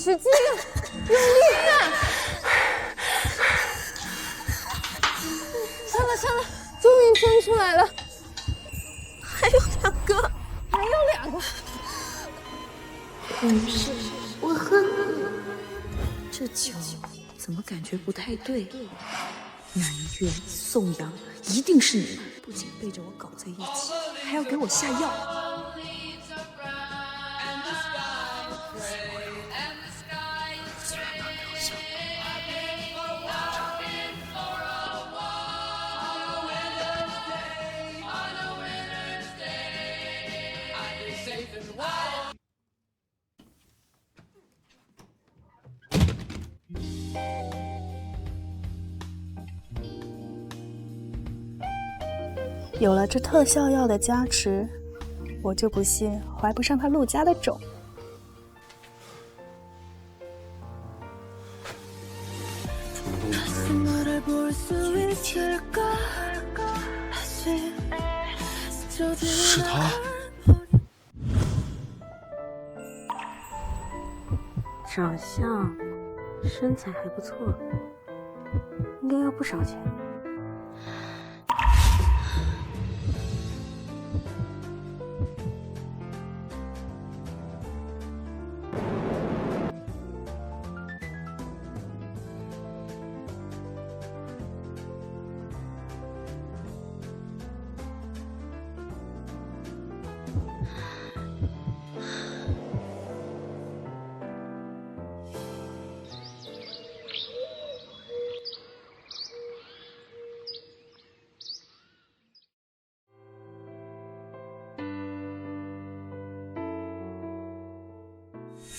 使劲，用力啊！上了，终于伸出来了，还有2个，还有2个。可是我恨你，这酒怎么感觉不太对？南岳、宋阳，一定是你们，不仅背着我搞在一起，还要给我下药。有了这特效药的加持，我就不信怀不上他陆家的种。是他。长相、身材还不错，应该要不少钱。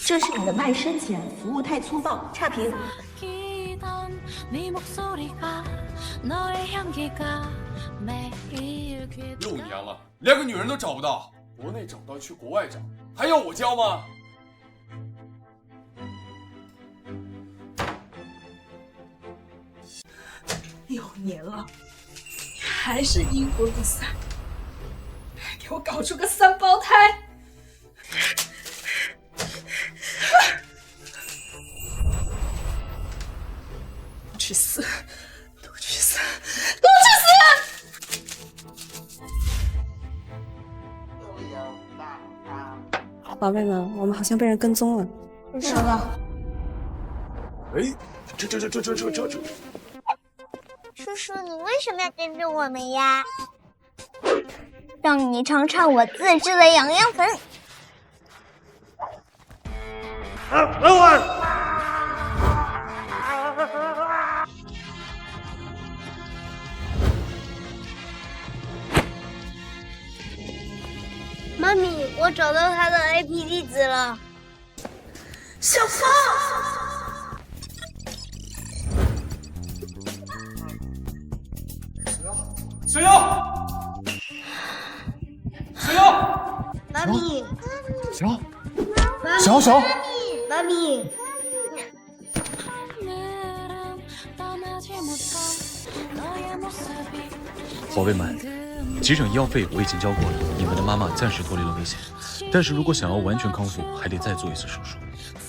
这是你的卖身钱，服务太粗暴，差评。6年了，连个女人都找不到，国内找不到去国外找，还要我教吗？6年了，还是阴魂不散，还给我搞出个3胞胎！都去死！都去死！都去死！宝贝们，我们好像被人跟踪了。是的。哎，这！叔叔，你为什么要跟着我们呀？让你尝尝我自制的羊羊粉。妈咪，我找到他的 IP 地址了。小芳。小妖，妈咪，小，妈咪，宝贝们，急诊医药费我已经交过了，你们的妈妈暂时脱离了危险，但是如果想要完全康复，还得再做一次手术，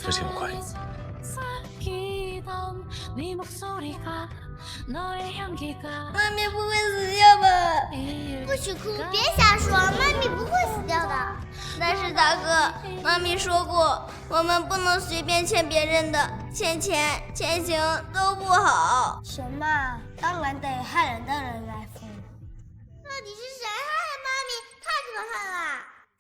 而且要快。妈咪不会死掉吧？不许哭，别瞎说，妈咪不会死掉的。但是大哥，妈咪说过，我们不能随便欠别人的，欠钱、欠刑都不好。什么？当然得害人的人来付。到底是谁害了妈咪？太可恨了！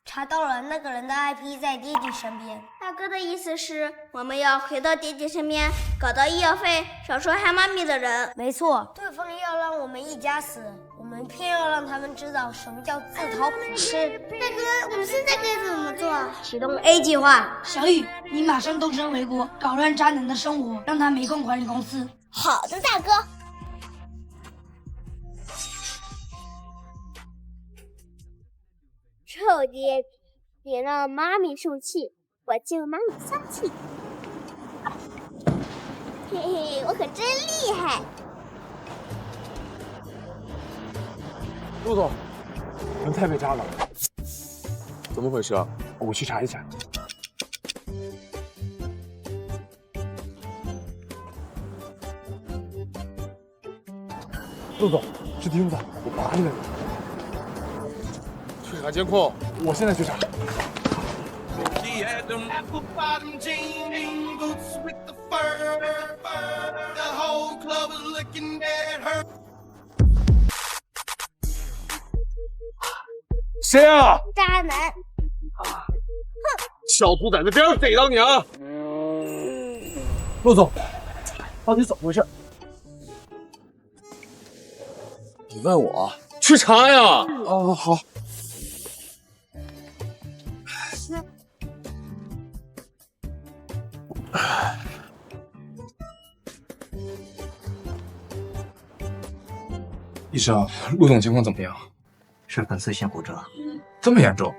查到了，那个人的 IP 在爹地身边。大哥的意思是，我们要回到爹地身边，搞到医药费，少说害妈咪的人。没错，对方要让我们一家死，我们偏要让他们知道什么叫自讨苦吃。大哥，我们现在该怎么做？启动 A 计划。小雨，你马上动身回国，搞乱渣男的生活，让他没空管理公司。好的，大哥。臭爹，别让妈咪受气，我救妈咪消气。嘿嘿，我可真厉害！陆总，轮胎被扎了，怎么回事啊？我去查一查。陆总，是钉子，我拔出来了。去查监控，我现在去查。谁啊？渣男！小兔崽子，别让逮到你啊！陆总，到底怎么回事？你问我，去查呀！哦，好。医生，陆总情况怎么样？是粉碎性骨折，这么严重？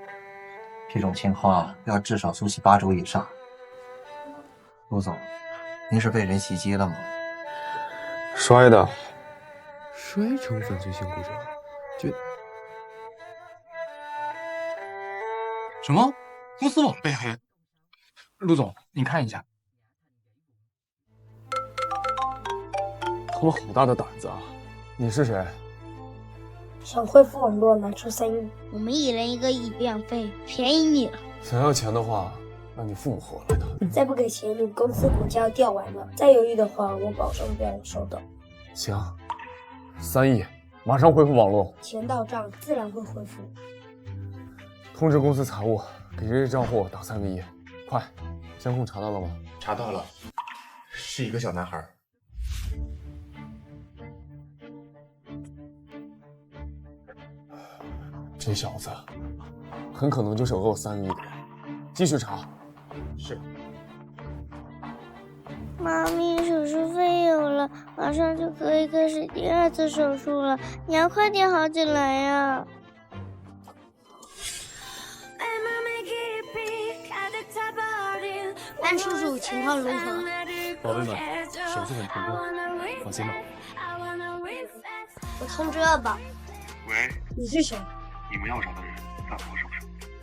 这种情况要至少休息8周以上。陆总，您是被人袭击了吗？摔的。摔成粉碎性骨折？什么？公司网被黑？陆总，你看一下。他们好大的胆子啊！你是谁？想恢复网络拿出3亿，我们1人1个亿抚养费，便宜你了。想要钱的话，那你父母和来的。再不给钱，你公司股价要掉完了。再犹豫的话，我保证不让你收到。行，3亿，马上恢复网络。钱到账自然会恢复。通知公司财务，给这些账户打3个亿，快！监控查到了吗？查到了，是一个小男孩。这小子很可能就是讹我3个亿的人，继续查。是。妈咪，手术费有了，马上就可以开始第2次手术了，你要快点好起来呀！安叔叔，情况如何？宝贝们，手术很成功，放心吧。我通知二宝。喂，你是谁？你们要找的人在我手上。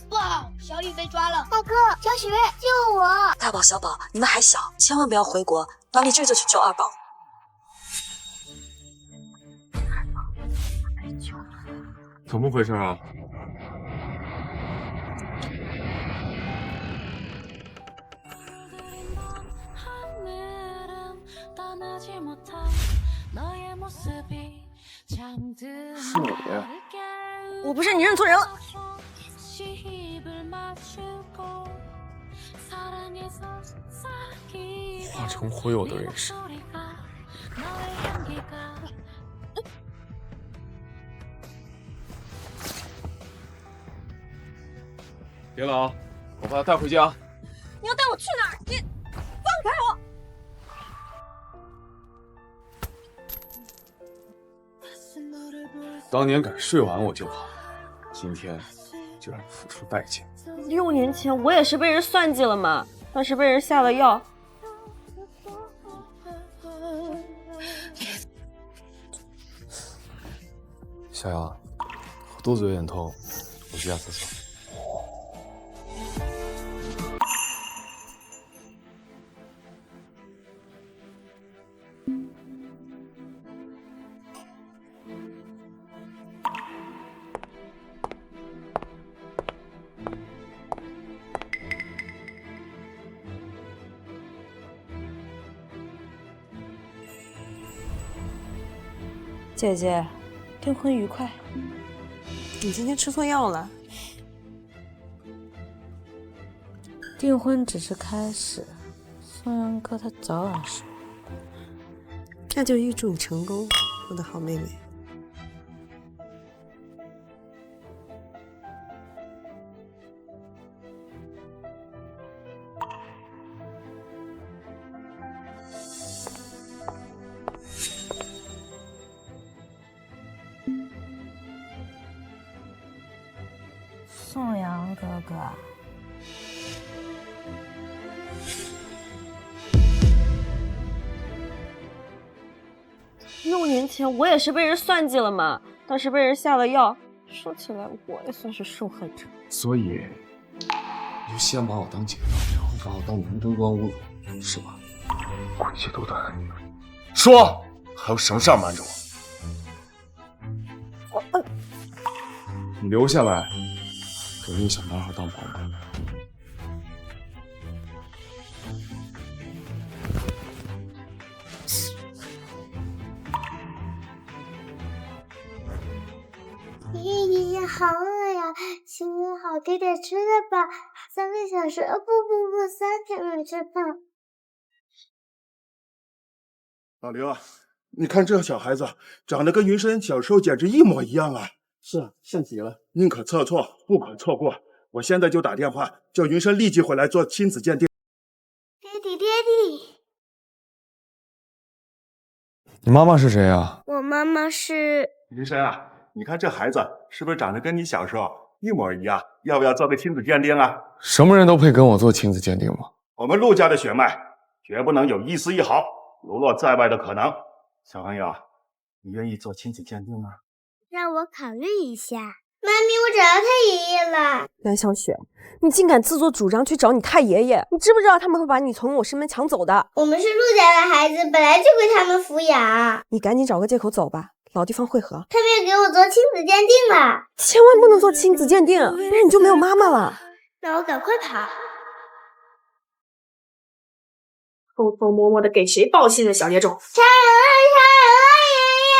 不好，小雨被抓了！大哥，小许愿，救我！大宝、小宝，你们还小，千万不要回国。妈咪这就去救二宝。怎么回事啊？是你。我不是，你认错人了。化成灰我都认识。别了啊，我把他带回家。你要带我去哪儿？你放开我！当年敢睡完我就好，今天就让你付出代价。6年前我也是被人算计了嘛，当时被人下了药。小杨，我肚子有点痛，我去下厕所。姐姐，订婚愉快。你今天吃错药了。订婚只是开始，宋阳哥他早晚说。那就预祝你成功，我的好妹妹。宋阳哥哥，6年前我也是被人算计了嘛，当时被人下了药。说起来，我也算是受害者。所以，你就先把我当解药，然后把我当明灯光污了，是吧？亏欠都的，说，还有什么事儿瞒着我？你留下来给那小男孩当保姆。爷爷好饿呀，请你好给点吃的吧。3个小时，不，3天没吃饭。老刘，你看这小孩子长得跟云深小时候简直一模一样啊！是啊，像极了。宁可测错，不可错过。我现在就打电话叫云深立即回来做亲子鉴定。爹地，你妈妈是谁呀？我妈妈是云深啊，你看这孩子是不是长得跟你小时候一模一样？要不要做个亲子鉴定啊？什么人都配跟我做亲子鉴定吗？我们陆家的血脉绝不能有一丝一毫流落在外的可能。小朋友，你愿意做亲子鉴定吗？让我考虑一下。妈咪，我找到他爷爷了。蓝小雪，你竟敢自作主张去找你太爷爷，你知不知道他们会把你从我身边抢走的？我们是陆家的孩子，本来就归他们抚养。你赶紧找个借口走吧，老地方汇合。他们要给我做亲子鉴定了，千万不能做亲子鉴定，不然你就没有妈妈了。那我赶快跑。偷偷摸摸的给谁报信的小野种？杀人了，爷爷！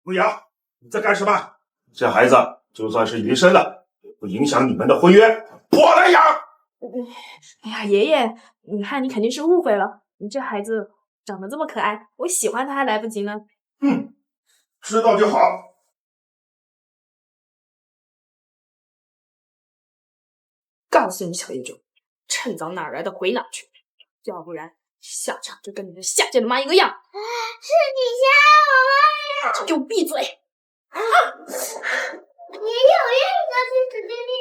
陆阳，你在干什么？这孩子就算是云深的，也不影响你们的婚约，我来养。哎呀，爷爷，你看你肯定是误会了，你这孩子长得这么可爱，我喜欢他还来不及呢。知道就好。告诉你小野种，趁早哪儿来的回哪儿去，要不然下场就跟你的下贱的妈一个样。是你吓我妈呀！给我闭嘴！爷爷，我愿意做亲子鉴定。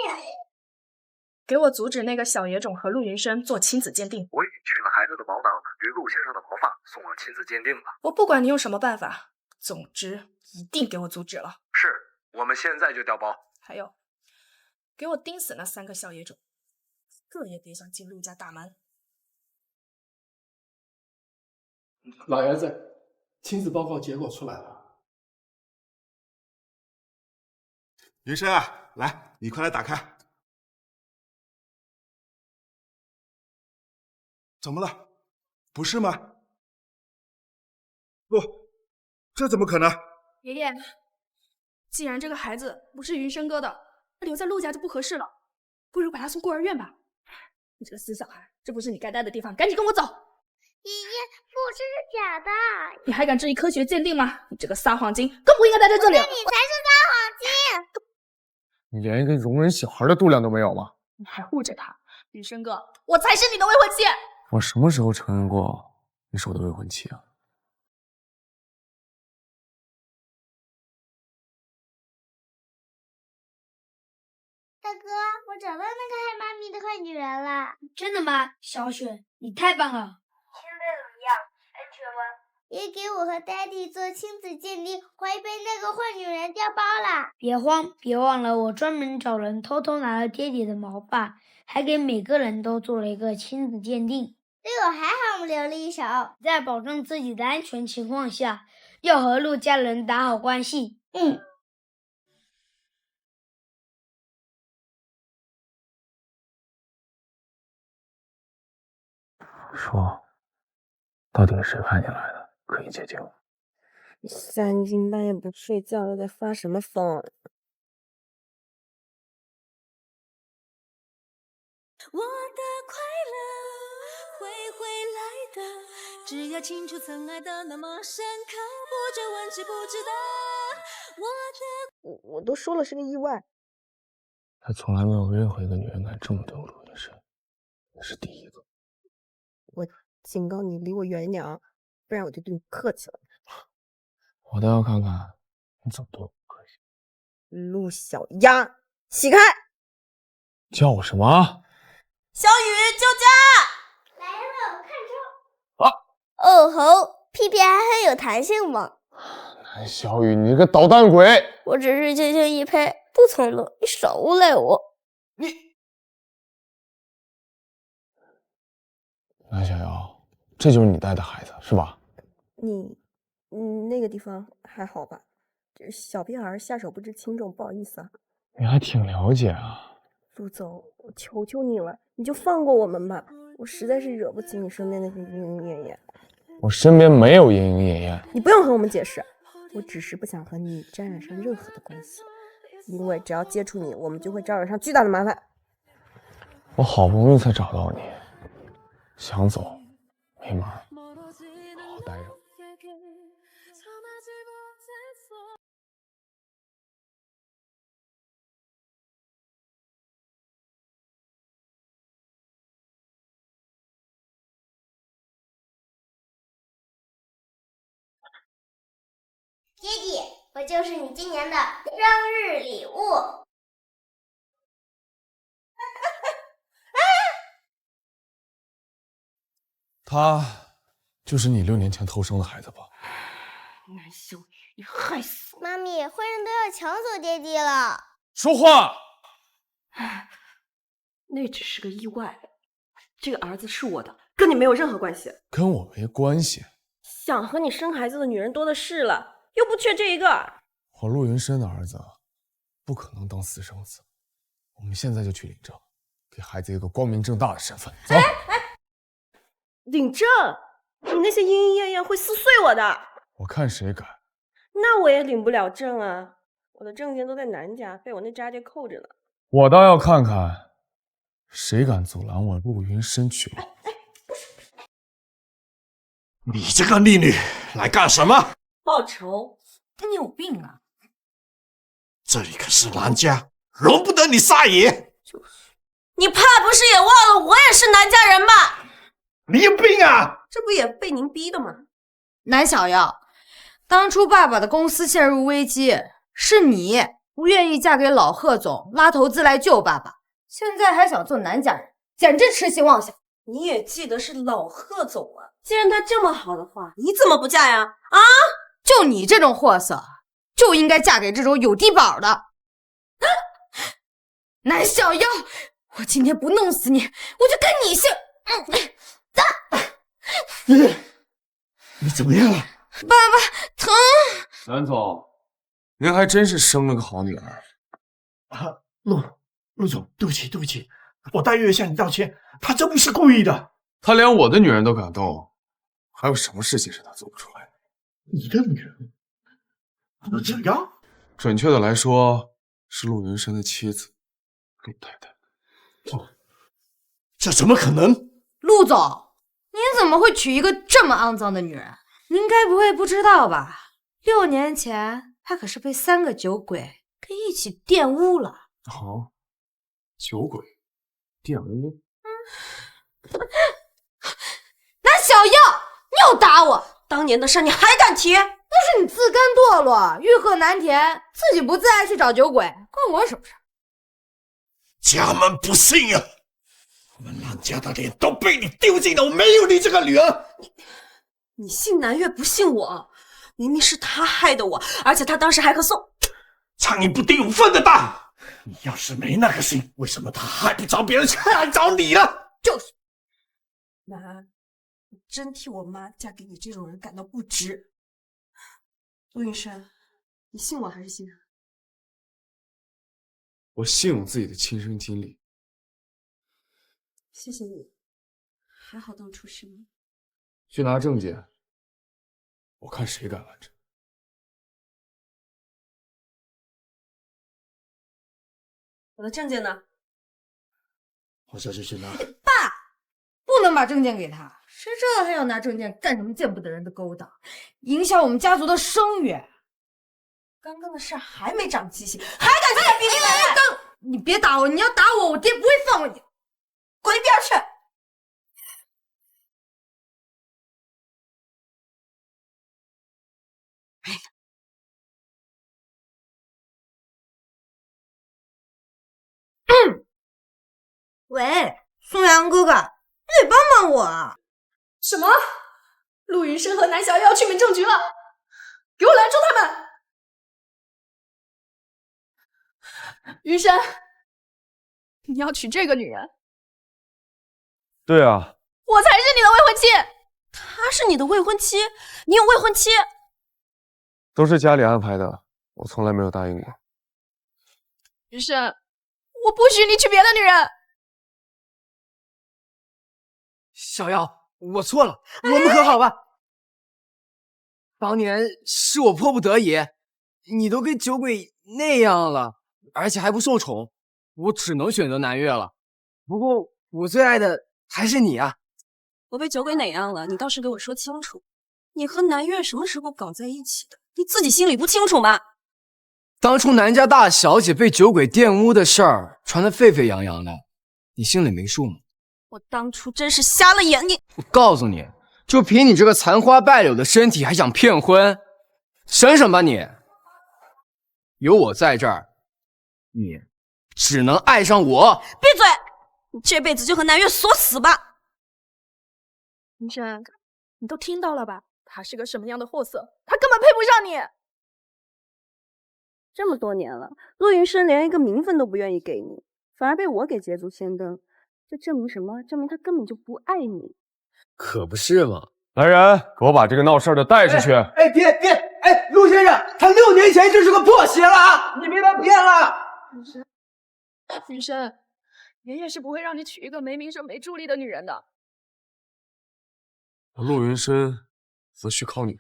给我阻止那个小野种和陆云深做亲子鉴定。我已经取了孩子的毛囊与陆先生的毛发，送往亲子鉴定了。我不管你用什么办法，总之一定给我阻止了。是，我们现在就调包。还有，给我盯死那3个小野种，个也别想进陆家大门。老爷子，亲子报告结果出来了。云深啊，来，你快来打开。怎么了？不是吗？不，这怎么可能？爷爷，既然这个孩子不是云深哥的，那留在陆家就不合适了，不如把他送孤儿院吧。你这个死小孩，这不是你该待的地方，赶紧跟我走！爷爷，不，这是假的。你还敢质疑科学鉴定吗？你这个撒谎精，更不应该待在这里。你才是撒谎精！你连一个容忍小孩的度量都没有吗？你还护着他，云深哥，我才是你的未婚妻。我什么时候承认过你是我的未婚妻啊？大哥，我找到那个害妈咪的坏女人了。真的吗？小雪，你太棒了。现在怎么样？安全吗？也给我和 Daddy 做亲子鉴定，怀疑被那个坏女人调包了。别慌，别忘了我专门找人偷偷拿了爹地的毛发，还给每个人都做了一个亲子鉴定。对我还好，我们留了一手。在保证自己的安全情况下，要和陆家人打好关系。说，到底是谁派你来的？可以解救我。你3更半夜不睡觉，又在发什么疯？我的快乐会回来的，只要清楚曾爱的那么深刻，不追问值不值得。我都说了是个意外。他从来没有任何一个女人敢这么对我陆云深，你是第一个。我警告你离我远点啊，不然我就对你客气了。我倒要看看你怎么对我客气。陆小丫，起开！叫我什么？小雨，救驾！来了，我看着。哦吼，屁屁还很有弹性嘛。小雨，你这个捣蛋鬼！我只是轻轻一拍，不从了，你少诬赖我。蓝小瑶，这就是你带的孩子是吧？你那个地方还好吧？这小屁孩下手不知轻重，不好意思啊。你还挺了解啊。陆总，我求求你了，你就放过我们吧，我实在是惹不起你身边那些莺莺燕燕。我身边没有莺莺燕燕。你不用和我们解释，我只是不想和你沾染上任何的关系，因为只要接触你，我们就会招惹上巨大的麻烦。我好不容易才找到你，想走没门，好好待着。爹地，我就是你今年的生日礼物。他就是你6年前偷生的孩子吧？南小雨，你害死我！妈咪，坏人都要抢走爹地了。说话！那只是个意外，这个儿子是我的，跟你没有任何关系。跟我没关系。想和你生孩子的女人多的是了，又不缺这一个。我陆云深的儿子不可能当私生子，我们现在就去领证，给孩子一个光明正大的身份。走。领证？你那些莺莺燕燕会撕碎我的。我看谁敢。那我也领不了证啊，我的证件都在南家，被我那渣爹扣着呢。我倒要看看，谁敢阻拦我陆云深娶老婆。你这个逆女来干什么？报仇？你有病啊！这里可是南家，容不得你撒野。你怕不是也忘了我也是南家人吧？你有病啊！这不也被您逼的吗？南小耀，当初爸爸的公司陷入危机，是你不愿意嫁给老贺总，拉投资来救爸爸，现在还想做南家人，简直痴心妄想。你也记得是老贺总啊，既然他这么好的话，你怎么不嫁呀？啊！就你这种货色，就应该嫁给这种有低保的。南小妖，我今天不弄死你，我就跟你姓。你怎么样了？爸爸疼。南总，您还真是生了个好女儿。啊，陆总，对不起，对不起，我代月向你道歉，他真不是故意的。他连我的女人都敢动，还有什么事情是他做不出来的？你的女人？陆小妖？准确的来说，是陆云深的妻子，陆太太。哦，这怎么可能？陆总，您怎么会娶一个这么肮脏的女人？您该不会不知道吧？6年前，她可是被3个酒鬼给一起玷污了。好，酒鬼玷污。南小耀，你又打我！当年的事你还敢提？那是你自甘堕落，欲壑难填，自己不自爱去找酒鬼，关我什么事？家门不幸啊！我们南家的脸都被你丢尽了，我没有你这个女儿。你信南岳不信我，明明是他害的我，而且他当时还和宋苍蝇不叮无缝的蛋。你要是没那个心，为什么他害不着别人，却害着你了？就是妈，我真替我妈嫁给你这种人感到不值。陆云深，你信我还是信他？我信我自己的亲身经历。谢谢你，还好当初是你。去拿证件，我看谁敢拦着。我的证件呢？我这就去拿。爸，不能把证件给他，谁知道他要拿证件干什么见不得人的勾当，影响我们家族的声誉。刚刚的事还没长记性，还敢在这逼逼赖赖！你别打我，你要打我，我爹不会放过你。滚一边去！喂，宋阳哥哥，你得帮帮我啊！什么？陆云深和南小要去民政局了，给我拦住他们！云深，你要娶这个女人？对啊，我才是你的未婚妻。她是你的未婚妻？你有未婚妻？都是家里安排的，我从来没有答应过。云生，我不许你娶别的女人。小瑶，我错了，我们和好吧。当年是我迫不得已，你都跟酒鬼那样了，而且还不受宠，我只能选择南岳了。不过我最爱的还是你啊！我被酒鬼哪样了？你倒是给我说清楚。你和南岳什么时候搞在一起的？你自己心里不清楚吗？当初南家大小姐被酒鬼玷污的事儿传得沸沸扬扬的，你心里没数吗？我当初真是瞎了眼！我告诉你，就凭你这个残花败柳的身体，还想骗婚？省省吧你！有我在这儿，你只能爱上我。闭嘴！你这辈子就和南岳锁死吧！云生，你都听到了吧？他是个什么样的货色？他根本配不上你。这么多年了，陆云生连一个名分都不愿意给你，反而被我给捷足先登，这证明什么？证明他根本就不爱你。可不是嘛！来人，给我把这个闹事的带出去！别！哎，陆先生，他6年前就是个破鞋了啊！你别把他骗了！云生，爷爷是不会让你娶一个没名声、没助力的女人的。我陆云深则需靠你。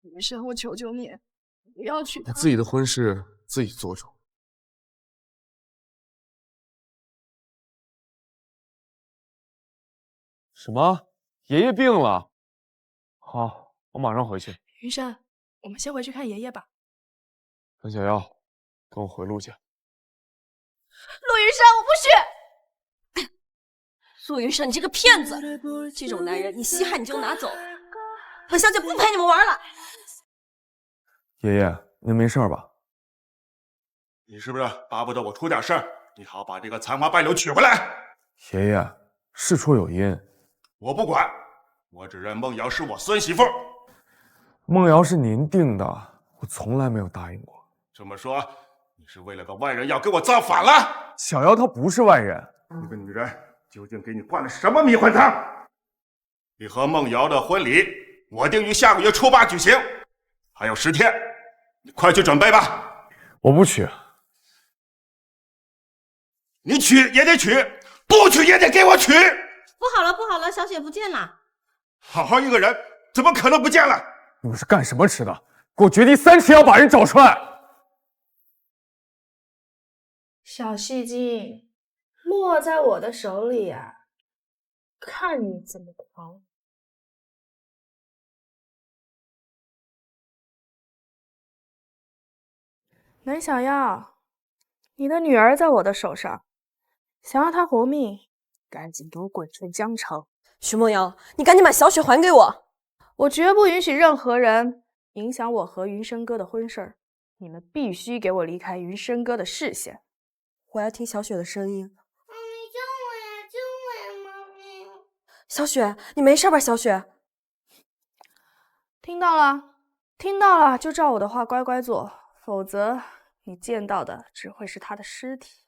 云生，我求求你，不要娶她。我自己的婚事自己做主。什么？爷爷病了？好，我马上回去。云生，我们先回去看爷爷吧。范小妖，跟我回陆家。陆云生，我不许！陆云生，你这个骗子！这种男人，你稀罕你就拿走。本小姐不陪你们玩了。爷爷，您没事吧？你是不是巴不得我出点事儿，你好把这个残花败柳娶回来？爷爷，事出有因。我不管，我只认孟瑶是我孙媳妇。孟瑶是您定的，我从来没有答应过。这么说，你是为了个外人要跟我造反了？小瑶她不是外人。那个女人究竟给你灌了什么迷魂汤？你和孟瑶的婚礼，我定于下个月初8举行，还有10天，你快去准备吧。我不娶。你娶也得娶，不娶也得给我娶。不好了，小雪不见了。好好一个人，怎么可能不见了？你们是干什么吃的？给我掘地3尺要把人找出来！小戏精，落在我的手里啊，看你怎么狂！南小妖，你的女儿在我的手上，想要她活命，赶紧给我滚出江城！徐梦瑶，你赶紧把小雪还给我！我绝不允许任何人影响我和云生哥的婚事儿，你们必须给我离开云生哥的视线。我要听小雪的声音。妈咪救我呀！救我呀！妈咪，小雪，你没事吧？小雪，听到了，听到了，就照我的话乖乖做，否则你见到的只会是他的尸体。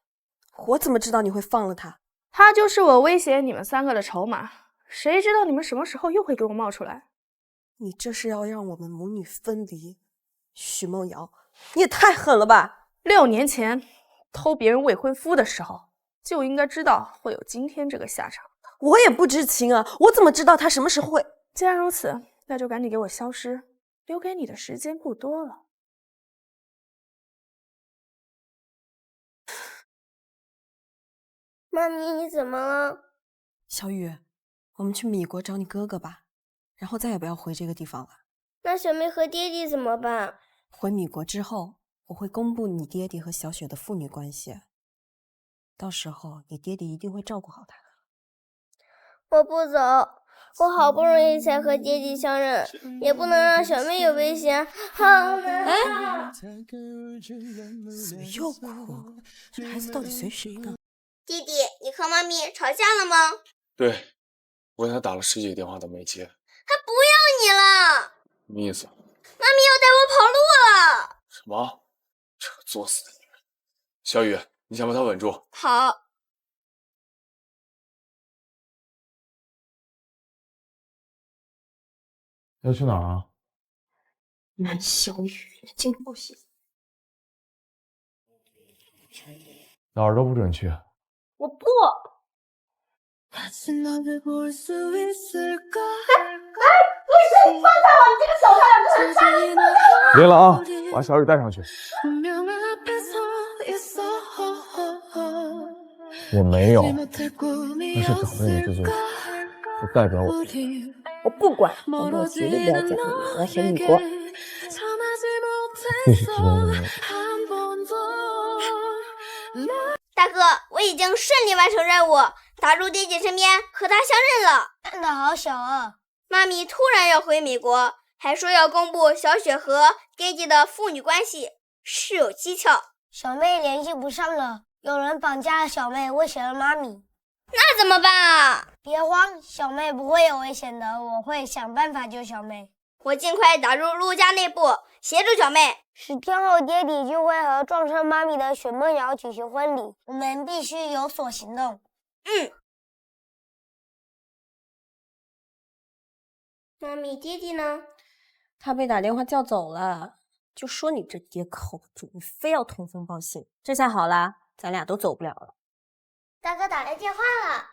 我怎么知道你会放了他？他就是我威胁你们3个的筹码，谁知道你们什么时候又会给我冒出来？你这是要让我们母女分离？许梦瑶，你也太狠了吧！6年前偷别人未婚夫的时候，就应该知道会有今天这个下场。我也不知情啊，我怎么知道他什么时候会？既然如此，那就赶紧给我消失，留给你的时间不多了。妈咪，你怎么了？小雨，我们去米国找你哥哥吧，然后再也不要回这个地方了。那小妹和爹地怎么办？回米国之后，我会公布你爹地和小雪的父女关系，到时候你爹地一定会照顾好她的。我不走，我好不容易才和爹地相认，也不能让小妹有危险。好难。怎么又哭？这孩子到底随谁呢？弟弟，你和妈咪吵架了吗？对，我给他打了10几个电话都没接。他不要你了。什么意思？妈咪要带我跑路了。什么？这个作死的女人！小雨，你先把她稳住。好。要去哪儿啊？南小雨，今天不行。哪儿都不准去。我不。为什么放开我？你这个小太阳不能杀人！别了啊，把小雨带上去。我没有，但是找了你这句话，不代表我不管，但我绝对不要见到你和小女国。这是只能你。大哥，我已经顺利完成任务，打入爹地身边，和他相认了。看得好小啊！妈咪突然要回美国，还说要公布小雪和爹地的父女关系，事有蹊跷。小妹联系不上了，有人绑架了小妹，威胁了妈咪。那怎么办啊？别慌，小妹不会有危险的，我会想办法救小妹。我尽快打入陆家内部，协助小妹。10天后，爹地就会和撞车妈咪的许梦瑶举行婚礼，我们必须有所行动。妈咪，爹地呢？他被打电话叫走了，就说你这爹靠不住，你非要通风报信，这下好啦，咱俩都走不了了。大哥打来电话了。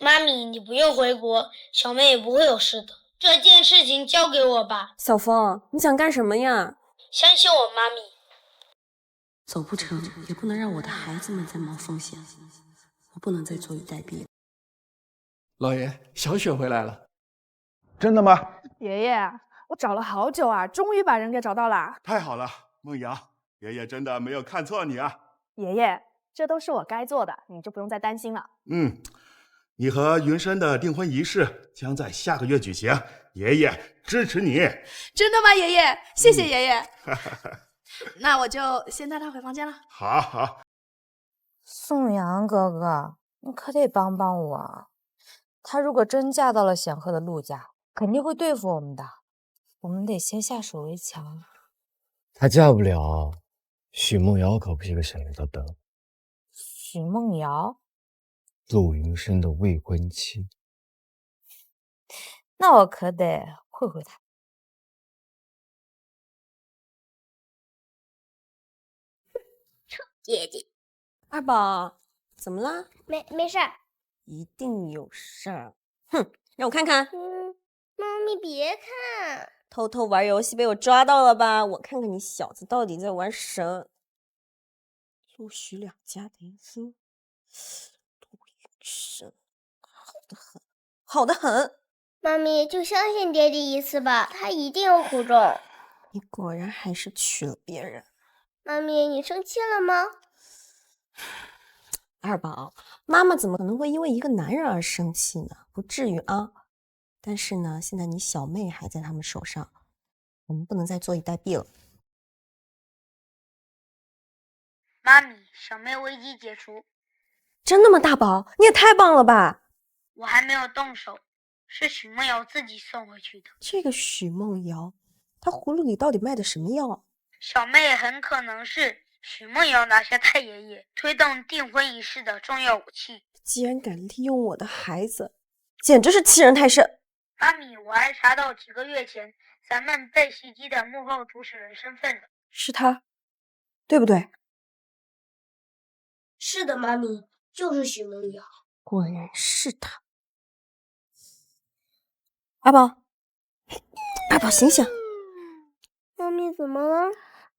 妈咪，你不用回国，小妹也不会有事的。这件事情交给我吧。小峰，你想干什么呀？相信我，妈咪。走不成，也不能让我的孩子们再冒风险。我不能再坐以待毙了。老爷，小雪回来了。真的吗？爷爷，我找了好久啊，终于把人给找到了。太好了，梦瑶，爷爷真的没有看错你啊。爷爷，这都是我该做的，你就不用再担心了。你和云深的订婚仪式将在下个月举行，爷爷支持你。真的吗，爷爷？谢谢爷爷。那我就先带他回房间了。好。宋阳哥哥，你可得帮帮我。她如果真嫁到了显赫的陆家，肯定会对付我们的。我们得先下手为强。她嫁不了，许梦瑶可不是个省油的灯。许梦瑶，陆云深的未婚妻。那我可得会会她。姐姐，二宝，怎么了？没事儿。一定有事儿。哼，让我看看。妈咪别看。偷偷玩游戏被我抓到了吧？我看看你小子到底在玩什么。陆许两家的姻亲，陆云深，好得很，好得很。妈咪就相信爹地一次吧，他一定有苦衷。你果然还是娶了别人。妈咪，你生气了吗？二宝，妈妈怎么可能会因为一个男人而生气呢？不至于啊。但是呢，现在你小妹还在他们手上，我们不能再坐以待毙了。妈咪，小妹危机解除。真的吗，大宝？你也太棒了吧！我还没有动手，是许梦瑶自己送回去的。这个许梦瑶，她葫芦里到底卖的什么药？小妹很可能是许梦瑶拿下太爷爷推动订婚仪式的重要武器。既然敢利用我的孩子，简直是欺人太甚！妈咪，我还查到几个月前咱们被袭击的幕后主使人身份了。是他，对不对？是的，妈咪，就是许梦瑶。果然是他。阿宝，阿宝，醒醒！妈咪怎么了？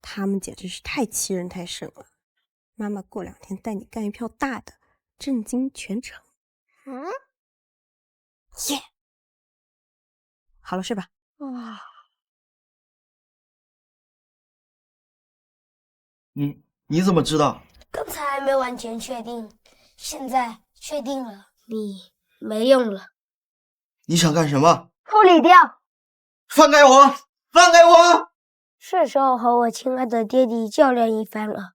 他们简直是太欺人太甚了。妈妈过2天带你干一票大的，震惊全城。耶！好了，睡吧。你怎么知道？刚才还没完全确定，现在确定了。你没用了。你想干什么？处理掉！放开我！放开我！是时候和我亲爱的爹地较量一番了。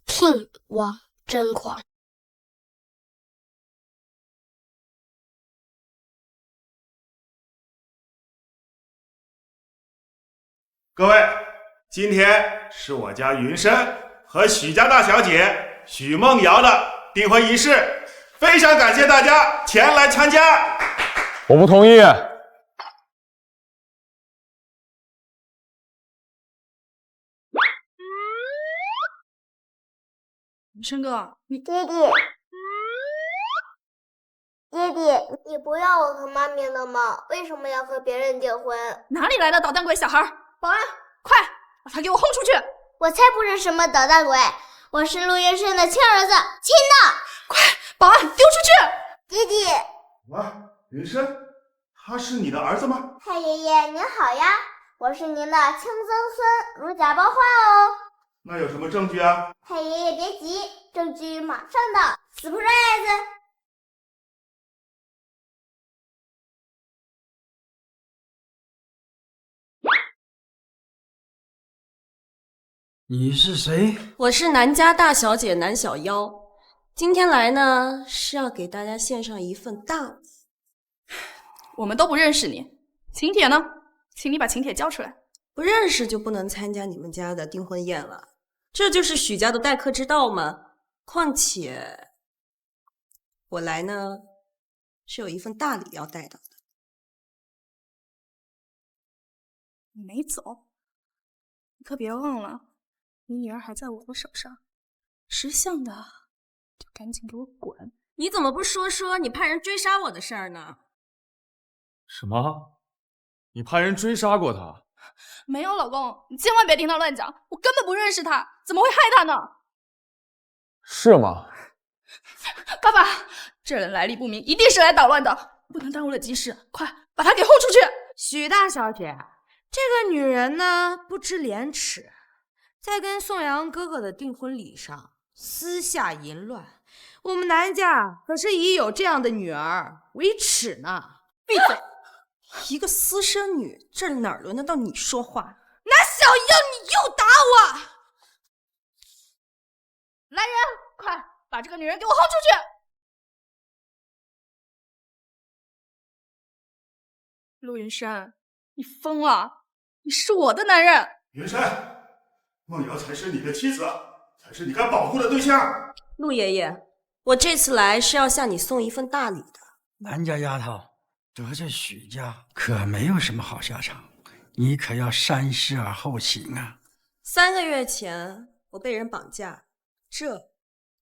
聘王真狂。各位，今天是我家云深和许家大小姐许梦瑶的订婚仪式，非常感谢大家前来参加。我不同意。申哥，你爹地，爹地，你不要我和妈咪了吗？为什么要和别人结婚？哪里来的捣蛋鬼小孩？保安，快把他给我轰出去！我才不是什么捣蛋鬼，我是陆云生的亲儿子，亲的！快，保安丢出去！爹地，啊，云生，他是你的儿子吗？太爷爷您好呀，我是您的亲曾孙，如假包换哦。那有什么证据啊？太爷爷别急，证据马上到。surprise！你是谁？我是南家大小姐南小妖，今天来呢是要给大家献上一份大礼。我们都不认识你，请帖呢？请你把请帖交出来。不认识就不能参加你们家的订婚宴了，这就是许家的待客之道吗？况且我来呢是有一份大礼要带到的。你没走，你可别忘了，你女儿还在我的手上，识相的就赶紧给我滚！你怎么不说说你派人追杀我的事儿呢？什么？你派人追杀过他？没有，老公，你千万别听他乱讲，我根本不认识他，怎么会害他呢？是吗？爸爸，这人来历不明，一定是来捣乱的，不能耽误了急事，快把他给轰出去！许大小姐，这个女人呢不知廉耻，在跟宋阳哥哥的订婚礼上私下淫乱，我们南家可是以有这样的女儿为耻呢。闭嘴！一个私生女，这哪轮得到你说话？那小妖，你又打我！来人，快把这个女人给我轰出去！陆云山，你疯了！你是我的男人。云山，梦瑶才是你的妻子，才是你该保护的对象。陆爷爷，我这次来是要向你送一份大礼的。南家丫头得罪许家，可没有什么好下场，你可要三思而后行啊。3个月前我被人绑架，这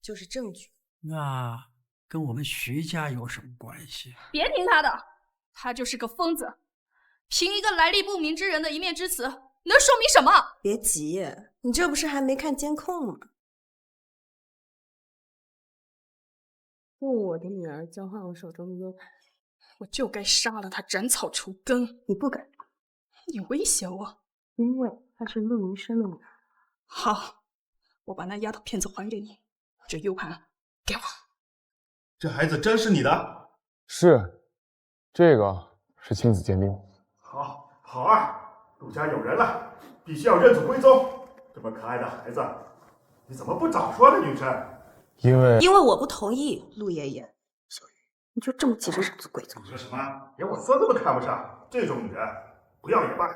就是证据。那跟我们徐家有什么关系？别听他的，他就是个疯子。凭一个来历不明之人的一面之词，能说明什么？别急，你这不是还没看监控吗？用我的女儿交换我手中的 U 盘，我就该杀了他，斩草除根。你不敢，你威胁我，因为她是陆云生的女儿。好，我把那丫头片子还给你，这 U 盘给我。这孩子真是你的？是，这个是亲子鉴定。好，好啊！陆家有人了，必须要认祖归宗。这么可爱的孩子，你怎么不早说呢，云山？因为我不同意，陆爷爷。小鱼，你就这么急着认祖归宗？你说什么？连我孙子都看不上，这种女人不要也罢。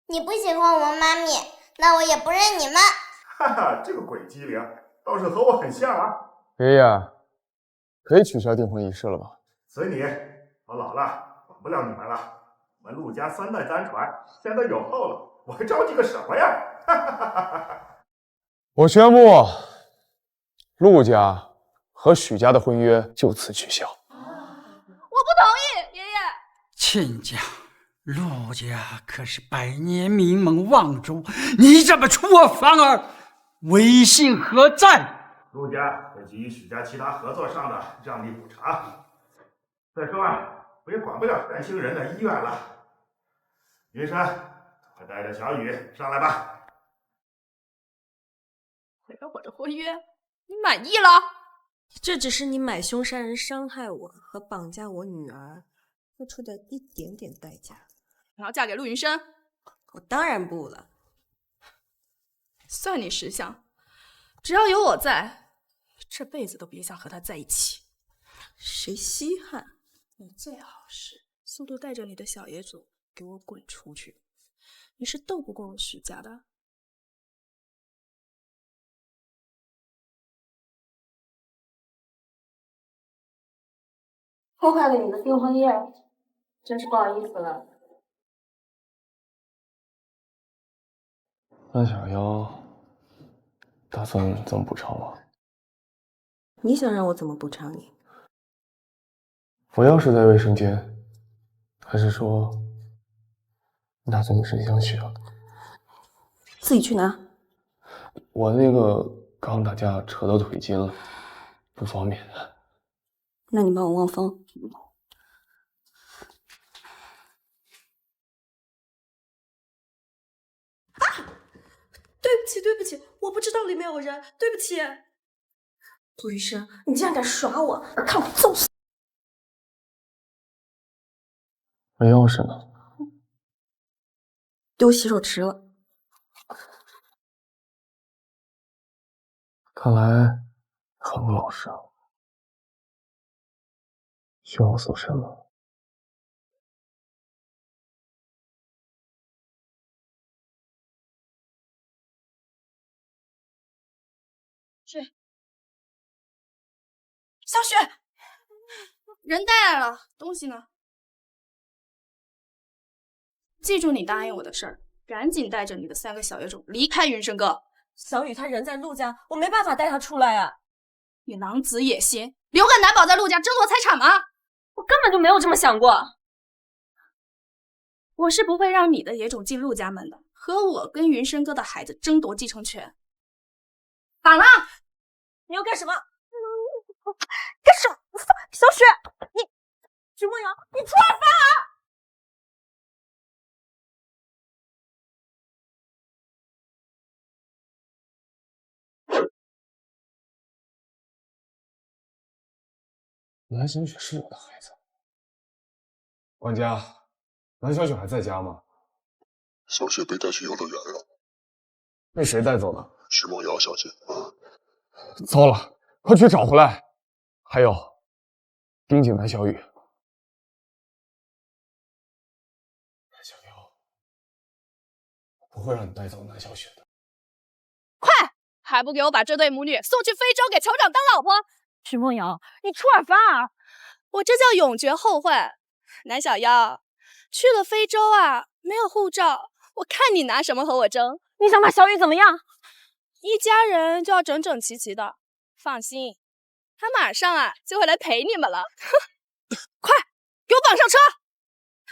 你不喜欢我妈咪，那我也不认你们。哈哈，这个鬼机灵，倒是和我很像啊。爷爷，可以取消订婚仪式了吧？随你，我老了，管不了你们了。我们陆家3代单传，现在有后了，我还着急个什么呀？哈哈哈哈哈！我宣布，陆家和许家的婚约就此取消。我不同意，爷爷。亲家，陆家可是100年名门望族，你这么出尔反尔，威信何在？陆家会给予许家其他合作上的让利补偿。再说啊，我也管不了年轻人的意愿了。云山，快带着小雨上来吧。毁了我的婚约，你满意了？这只是你买凶杀人、伤害我和绑架我女儿付出的一点点代价。你要嫁给陆云生？我当然不了。算你识相，只要有我在，这辈子都别想和他在一起。谁稀罕？你最好是速度带着你的小野种给我滚出去！你是斗不过我许家的。破坏了你的订婚宴，真是不好意思了。那小妖打算怎么补偿我？你想让我怎么补偿你？我钥匙在卫生间，还是说你打算给沈香雪啊？自己去拿。我那个刚打架扯到腿筋了，不方便。那你帮我望风。对不起，对不起，我不知道里面有人，对不起。杜医生，你竟然敢耍我，看我揍死！我钥匙呢？丢洗手池了。看来很不老实啊。需要我搜身吗？是。小雪，人带来了，东西呢？记住你答应我的事儿，赶紧带着你的3个小野种离开云生阁。小雨她人在陆家，我没办法带她出来啊！你狼子野心，留个男宝在陆家争夺财产吗？我根本就没有这么想过。我是不会让你的野种进陆家门的，和我跟云生哥的孩子争夺继承权。反了！你要干什么？干什么？小雪，你徐梦瑶，你出尔反尔！南小雪是我的孩子。管家，南小雪还在家吗？小雪被带去游乐园了。被谁带走的？徐梦瑶小姐。糟了，快去找回来！还有，盯紧南小雨。南小瑶，我不会让你带走南小雪的。快，还不给我把这对母女送去非洲给酋长当老婆！徐梦瑶，你出尔反尔！我这叫永绝后患。南小妖，去了非洲啊，没有护照，我看你拿什么和我争？你想把小雨怎么样？一家人就要整整齐齐的。放心，他马上啊就会来陪你们了。快，给我绑上车！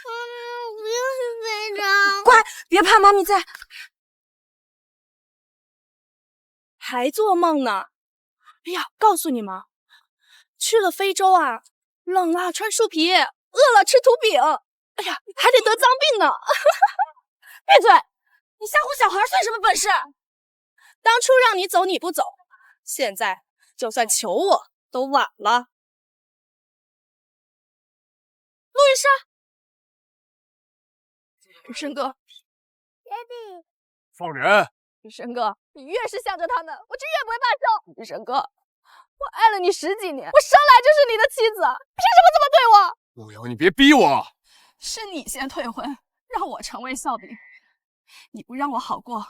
妈咪，我不要去非洲。乖，别怕，妈咪在。还做梦呢？哎呀，告诉你们，去了非洲啊，冷了穿树皮，饿了吃土饼，哎呀，还得得脏病呢。闭嘴！你吓唬小孩算什么本事？当初让你走你不走，现在就算求我都晚了。陆医生，生哥，爹地，放人！生哥，你越是向着他们，我就越不会罢休。生哥，我爱了你10几年，我生来就是你的妻子，凭什么这么对我？陆瑶，你别逼我！是你先退婚，让我成为笑柄。你不让我好过，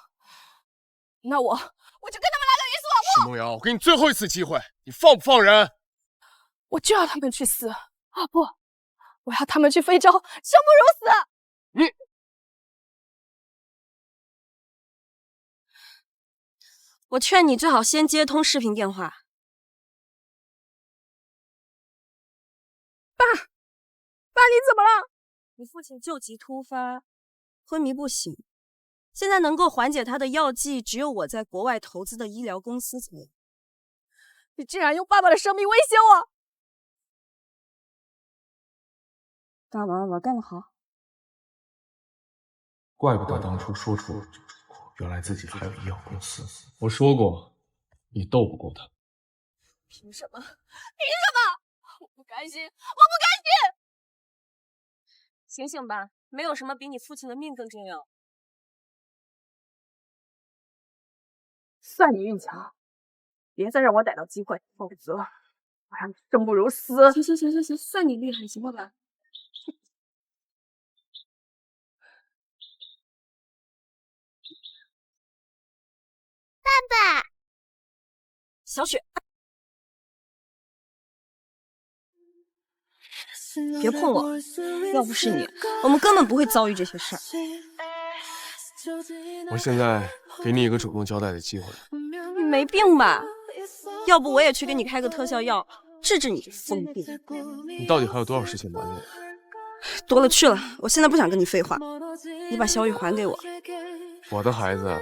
那我就跟他们来个鱼死网破。徐梦瑶，我给你最后一次机会，你放不放人？我就要他们去死啊！不，我要他们去非洲，生不如死。你，我劝你最好先接通视频电话。爸，你怎么了？你父亲旧疾突发，昏迷不醒。现在能够缓解他的药剂，只有我在国外投资的医疗公司才有。你竟然用爸爸的生命威胁我！干完我干得好。怪不得当初说出原来自己还有医药公司。我说过，你斗不过他。凭什么？凭什么？我不甘心！我不甘心！醒醒吧，没有什么比你父亲的命更重要。算你运强，别再让我逮到机会，否则我让你生不如死。行，算你厉害，行了吧？爸爸，小雪，别碰我！要不是你，我们根本不会遭遇这些事儿。我现在给你一个主动交代的机会。你没病吧？要不我也去给你开个特效药，治治你这疯病。你到底还有多少事情瞒着我？多了去了，我现在不想跟你废话，你把小雨还给我。我的孩子，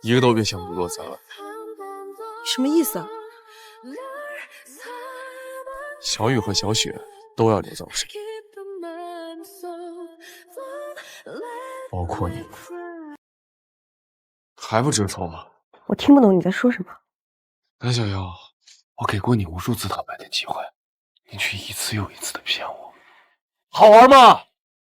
一个都别想不落咱了。什么意思啊？小雨和小雪都要留在我身边，包括你，还不知错吗？我听不懂你在说什么。南小妖，我给过你无数次坦白的机会，你却一次又一次的骗我，好玩吗？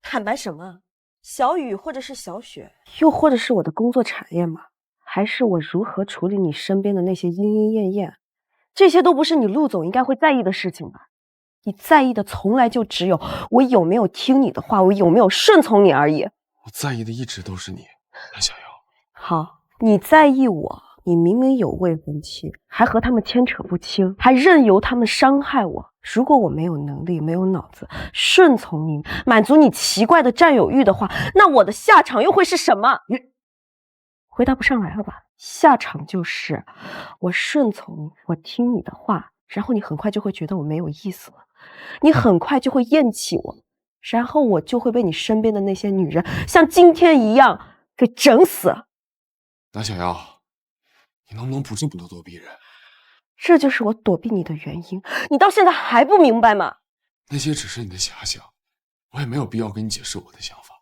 坦白什么？小雨或者是小雪，又或者是我的工作产业吗？还是我如何处理你身边的那些莺莺燕燕？这些都不是你陆总应该会在意的事情吧？你在意的从来就只有我有没有听你的话，我有没有顺从你而已。我在意的一直都是你，南小妖。好，你在意我，你明明有未婚妻，还和他们牵扯不清，还任由他们伤害我。如果我没有能力，没有脑子，顺从你，满足你奇怪的占有欲的话，那我的下场又会是什么？你回答不上来了吧？下场就是我顺从你，我听你的话，然后你很快就会觉得我没有意思了，你很快就会厌弃我，然后我就会被你身边的那些女人像今天一样给整死。南小妖，你能不能不这么咄咄逼人？这就是我躲避你的原因，你到现在还不明白吗？那些只是你的遐想，我也没有必要跟你解释我的想法。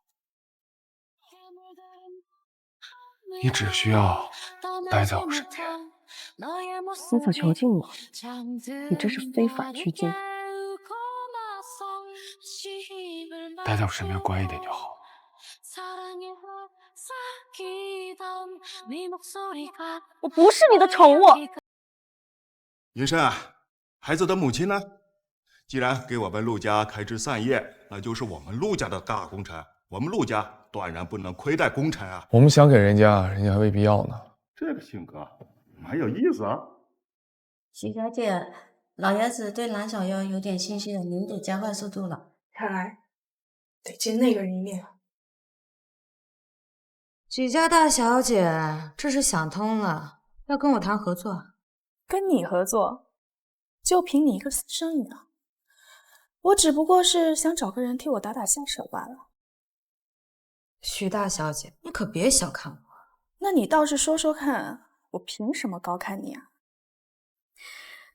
你只需要待在我身边。你想囚禁我？你这是非法拘禁。待在我身边乖一点就好。我不是你的宠物。云深，孩子的母亲呢？既然给我们陆家开枝散叶，那就是我们陆家的大功臣，我们陆家断然不能亏待功臣啊！我们想给人家，人家还未必要呢。这个性格蛮有意思啊。徐小姐，老爷子对蓝小妖有点心虚了，您得加快速度了。看来得见那个人一面。许家大小姐这是想通了，要跟我谈合作。跟你合作，就凭你一个私生女啊？我只不过是想找个人替我打打下手罢了。许大小姐，你可别小看我。那你倒是说说看，我凭什么高看你啊？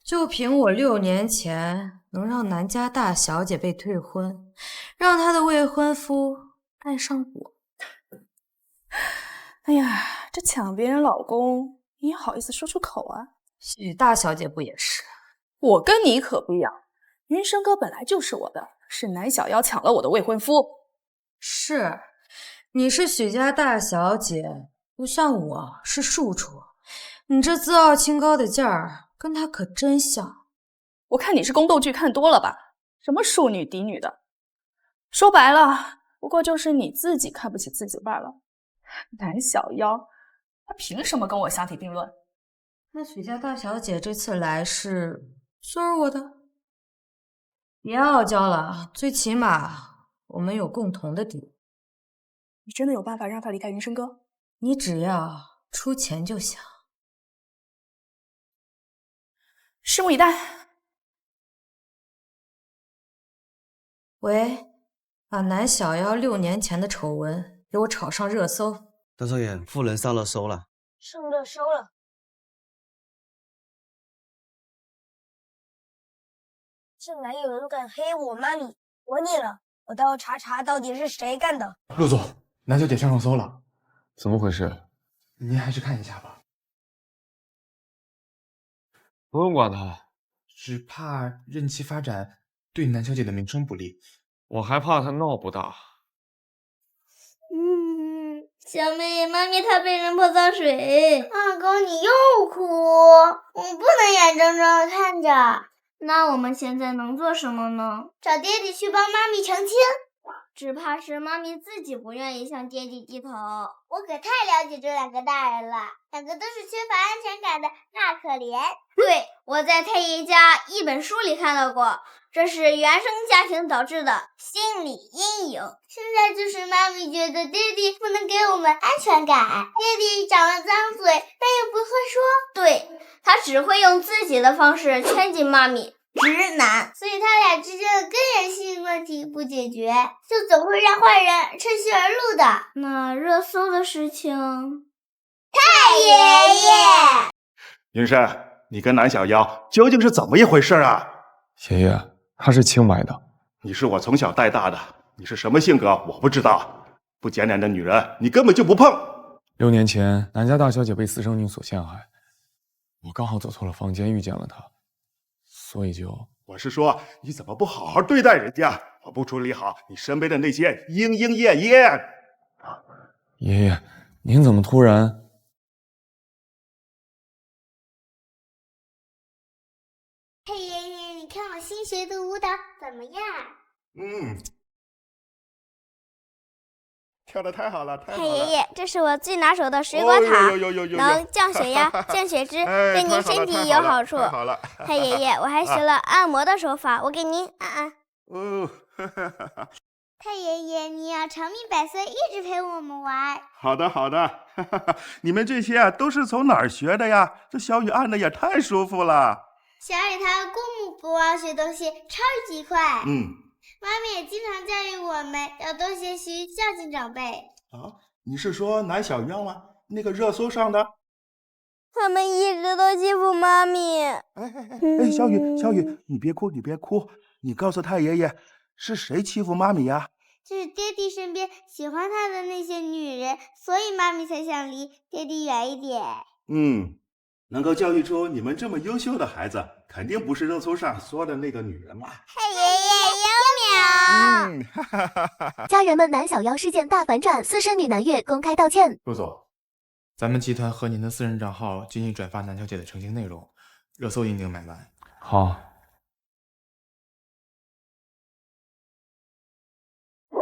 就凭我6年前能让南家大小姐被退婚，让她的未婚夫爱上我。哎呀，这抢别人老公，你也好意思说出口啊？许大小姐不也是？我跟你可不一样，云生哥本来就是我的，是南小妖抢了我的未婚夫。是，你是许家大小姐，不像我是庶出，你这自傲清高的劲儿跟他可真像。我看你是宫斗剧看多了吧？什么淑女嫡女的，说白了，不过就是你自己看不起自己罢了。南小妖，他凭什么跟我相提并论？那许家大小姐这次来是送我的？别傲娇了，最起码我们有共同的敌人。你真的有办法让他离开云生哥？你只要出钱就行。拭目以待。喂，把南小妖6年前的丑闻给我炒上热搜。大少爷，夫人上热搜了。上热搜了。竟然有人敢黑我妈咪，我腻了！我倒要查查到底是谁干的。陆总，南小姐上热搜了，怎么回事？您还是看一下吧。不用管她，只怕任其发展对南小姐的名声不利。我还怕她闹不大。小妹，妈咪她被人泼脏水。二狗，你又哭，我不能眼睁睁的看着。那我们现在能做什么呢？找爹地去帮妈咪澄清。只怕是妈咪自己不愿意向爹地低头。我可太了解这两个大人了，两个都是缺乏安全感的大可怜。对，我在太爷家一本书里看到过，这是原生家庭导致的心理阴影。现在就是妈咪觉得爹地不能给我们安全感，爹地长了脏嘴，但又不会说，对，他只会用自己的方式圈进妈咪。直男，所以他俩之间的根源性问题不解决，就总会让坏人趁虚而入的。那热搜的事情，太爷爷，云山，你跟南小妖究竟是怎么一回事啊？爷爷，他是清白的。你是我从小带大的，你是什么性格我不知道，不检点的女人你根本就不碰。6年前，南家大小姐被私生女所陷害，我刚好走错了房间，遇见了她。所以就，我是说，你怎么不好好对待人家？我不处理好你身边的那些莺莺燕燕。爷爷，您怎么突然？太爷爷，你看我新学的舞蹈怎么样？跳得太好了，太好了！太爷爷，这是我最拿手的水果塔，能降血压、降血脂，对您身体有好处。好了，太爷爷，我还学了按摩的手法，我给您按按。哦，太爷爷，你要长命百岁，一直陪我们玩。好的，好的。你们这些都是从哪儿学的呀？这小雨按的也太舒服了。小雨她过目不忘，学东西超级快。妈咪也经常教育我们要多学习，孝敬长辈。啊，你是说南小妖吗？那个热搜上的？他们一直都欺负妈咪。小雨，你别哭，你告诉太爷爷，是谁欺负妈咪呀？就是爹地身边喜欢他的那些女人，所以妈咪才想离爹地远一点。能够教育出你们这么优秀的孩子，肯定不是热搜上说的那个女人嘛。太爷爷优秒！家人们，南小妖事件大反转，私生女南越公开道歉。陆总，咱们集团和您的私人账号进行转发南小姐的澄清内容，热搜一定买完。好。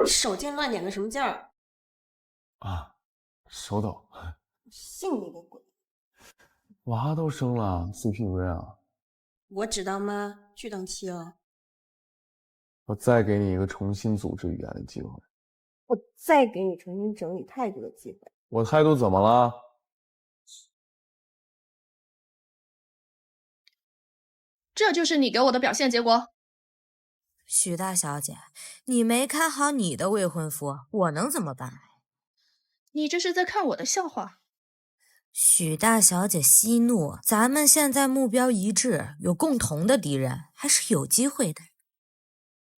手贱乱点个什么劲儿？啊，手抖。信你个鬼！娃都生了，CP 不认啊？我知道吗？巨等气哦！我再给你一个重新组织语言的机会。我再给你重新整理态度的机会。我态度怎么了？这就是你给我的表现结果。许大小姐，你没看好你的未婚夫，我能怎么办？你这是在看我的笑话。许大小姐息怒，咱们现在目标一致，有共同的敌人，还是有机会的。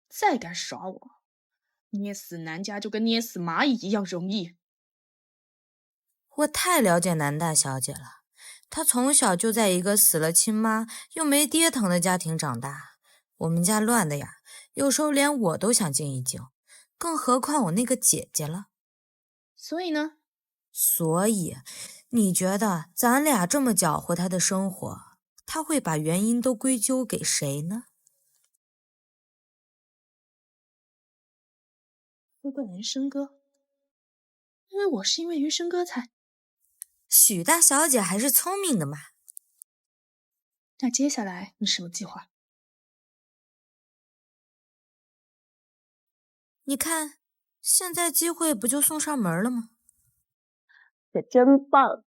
再敢耍我，捏死南家就跟捏死蚂蚁一样容易。我太了解南大小姐了，她从小就在一个死了亲妈又没爹疼的家庭长大，我们家乱的呀，有时候连我都想静一静，更何况我那个姐姐了。所以呢？所以你觉得咱俩这么搅和她的生活，她会把原因都归咎给谁呢？会怪云生哥，因为我是因为云生哥才……许大小姐还是聪明的嘛。那接下来你什么计划？你看，现在机会不就送上门了吗？可真棒！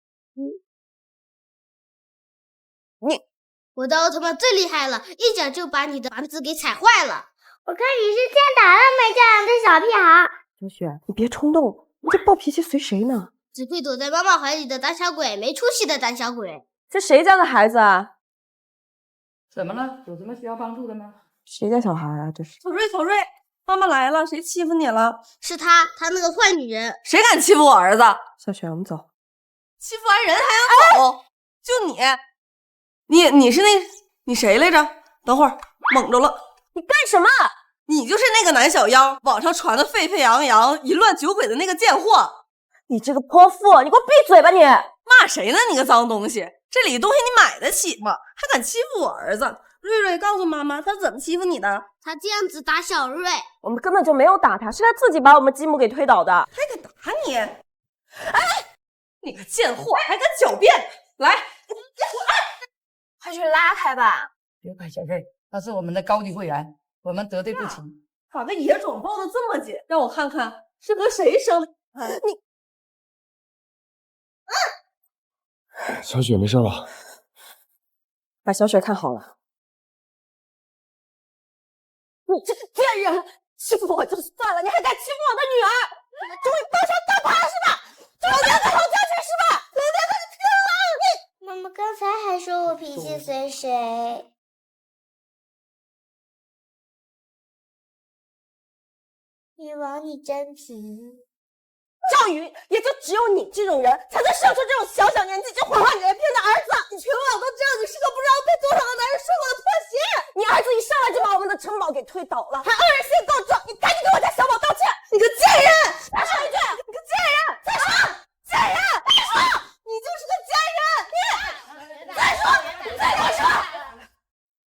我的奥特曼最厉害了，一脚就把你的房子给踩坏了。我看你是欠打了没这样的小屁孩。小雪，你别冲动，你这暴脾气随谁呢？只会躲在妈妈怀里的胆小鬼，没出息的胆小鬼。这谁家的孩子啊？怎么了？有什么需要帮助的吗？谁家小孩啊？这是。草瑞，妈妈来了，谁欺负你了？是他那个坏女人。谁敢欺负我儿子？小雪，我们走。欺负完人还要走？就你是你谁来着？等会儿蒙着了。你干什么？你就是那个南小妖，网上传的沸沸扬扬、淫乱酒鬼的那个贱货。你这个泼妇，你给我闭嘴吧你！骂谁呢？你个脏东西！这里东西你买得起吗？还敢欺负我儿子？瑞瑞，告诉妈妈他怎么欺负你的？他这样子打小瑞，我们根本就没有打他，是他自己把我们继母给推倒的。还敢打你？哎，你个贱货，还敢狡辩！来，快去拉开吧！别怪小瑞，他是我们的高级会员，我们得罪不起。把个野种抱得这么紧，让我看看是和谁生的。你小雪没事吧？把小雪看好了。你这个贱人，欺负我就算了，你还敢欺负我的女儿！终于抱上大耙是吧？终于跑家去是吧？老娘跟你拼了！妈妈刚才还说我脾气随谁。女王，你真皮。赵宇，也就只有你这种人，才能生出这种小小年纪就毁坏连篇的儿子。你全网都知道你是个不知道被多少个男人说过的破鞋。你儿子一上来就把我们的城堡给推倒了，还恶人先告状。你赶紧给我家小宝道歉！你个贱人！再说一句，你个贱人！再说，贱人！再说，你就是个贱人！你再说，你再给我说！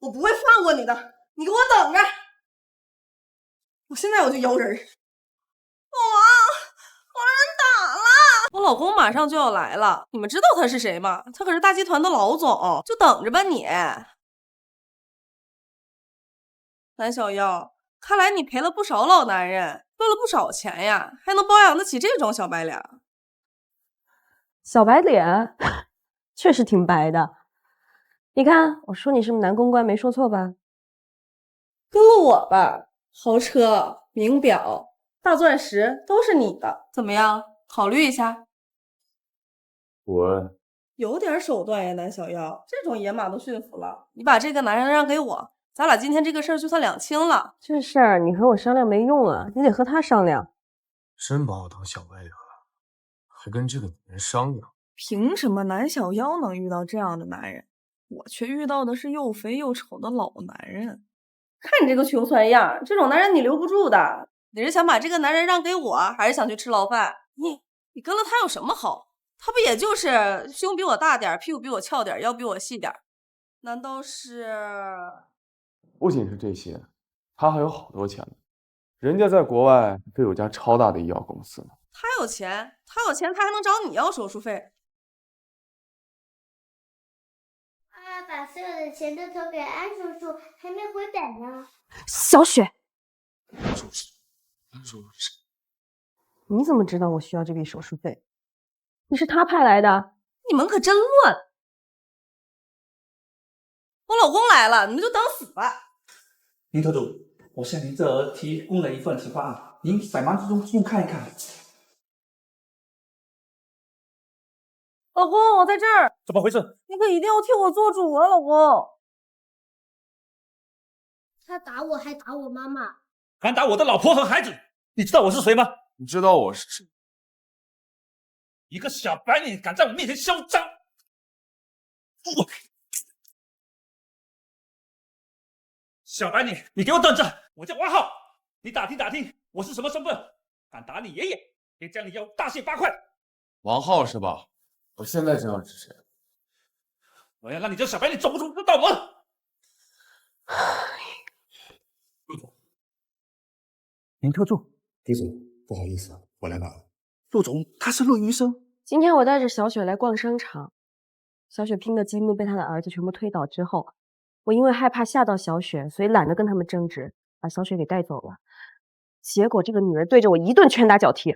我不会放过你的，你给我等着！我现在就摇人。我老公马上就要来了，你们知道他是谁吗？他可是大集团的老总，就等着吧你。蓝小妖，看来你陪了不少老男人，赚了不少钱呀，还能包养得起这种小白脸。小白脸，确实挺白的。你看，我说你是男公关没说错吧？跟了我吧，豪车、名表、大钻石都是你的，怎么样？考虑一下。我有点手段呀，南小妖，这种野马都驯服了。你把这个男人让给我，咱俩今天这个事儿就算两清了。这事儿你和我商量没用啊，你得和他商量。真把我当小白脸了，还跟这个女人商量？凭什么南小妖能遇到这样的男人，我却遇到的是又肥又丑的老男人？看你这个穷酸样，这种男人你留不住的。你是想把这个男人让给我，还是想去吃牢饭？你跟了他有什么好？他不也就是胸比我大点，屁股比我翘点，腰比我细点，难道是？不仅是这些，他还有好多钱呢。人家在国外都有家超大的医药公司呢。他有钱，他还能找你要手术费。把所有的钱都投给安叔叔，还没回本呢。小雪，安叔叔是？你怎么知道我需要这笔手术费？你是他派来的？你们可真乱！我老公来了，你们就等死吧。林特主，我向您这儿提供了一份企划案，您百忙之中进看一看。老公，我在这儿。怎么回事？你可一定要替我做主啊，老公！他打我，还打我妈妈，敢打我的老婆和孩子，你知道我是谁吗？你知道我是谁？一个小白脸敢在我面前嚣张！我，小白脸，你给我等着！我叫王浩，你打听打听我是什么身份？敢打你爷爷，别将你腰大卸8块！王浩是吧？我现在知道是谁。我要让你这小白脸走不出这道门！陆总，林特助，李总，不好意思，我来晚了。陆总，他是陆云生。今天我带着小雪来逛商场，小雪拼的积木被她的儿子全部推倒之后，我因为害怕吓到小雪，所以懒得跟他们争执，把小雪给带走了。结果这个女人对着我一顿拳打脚踢。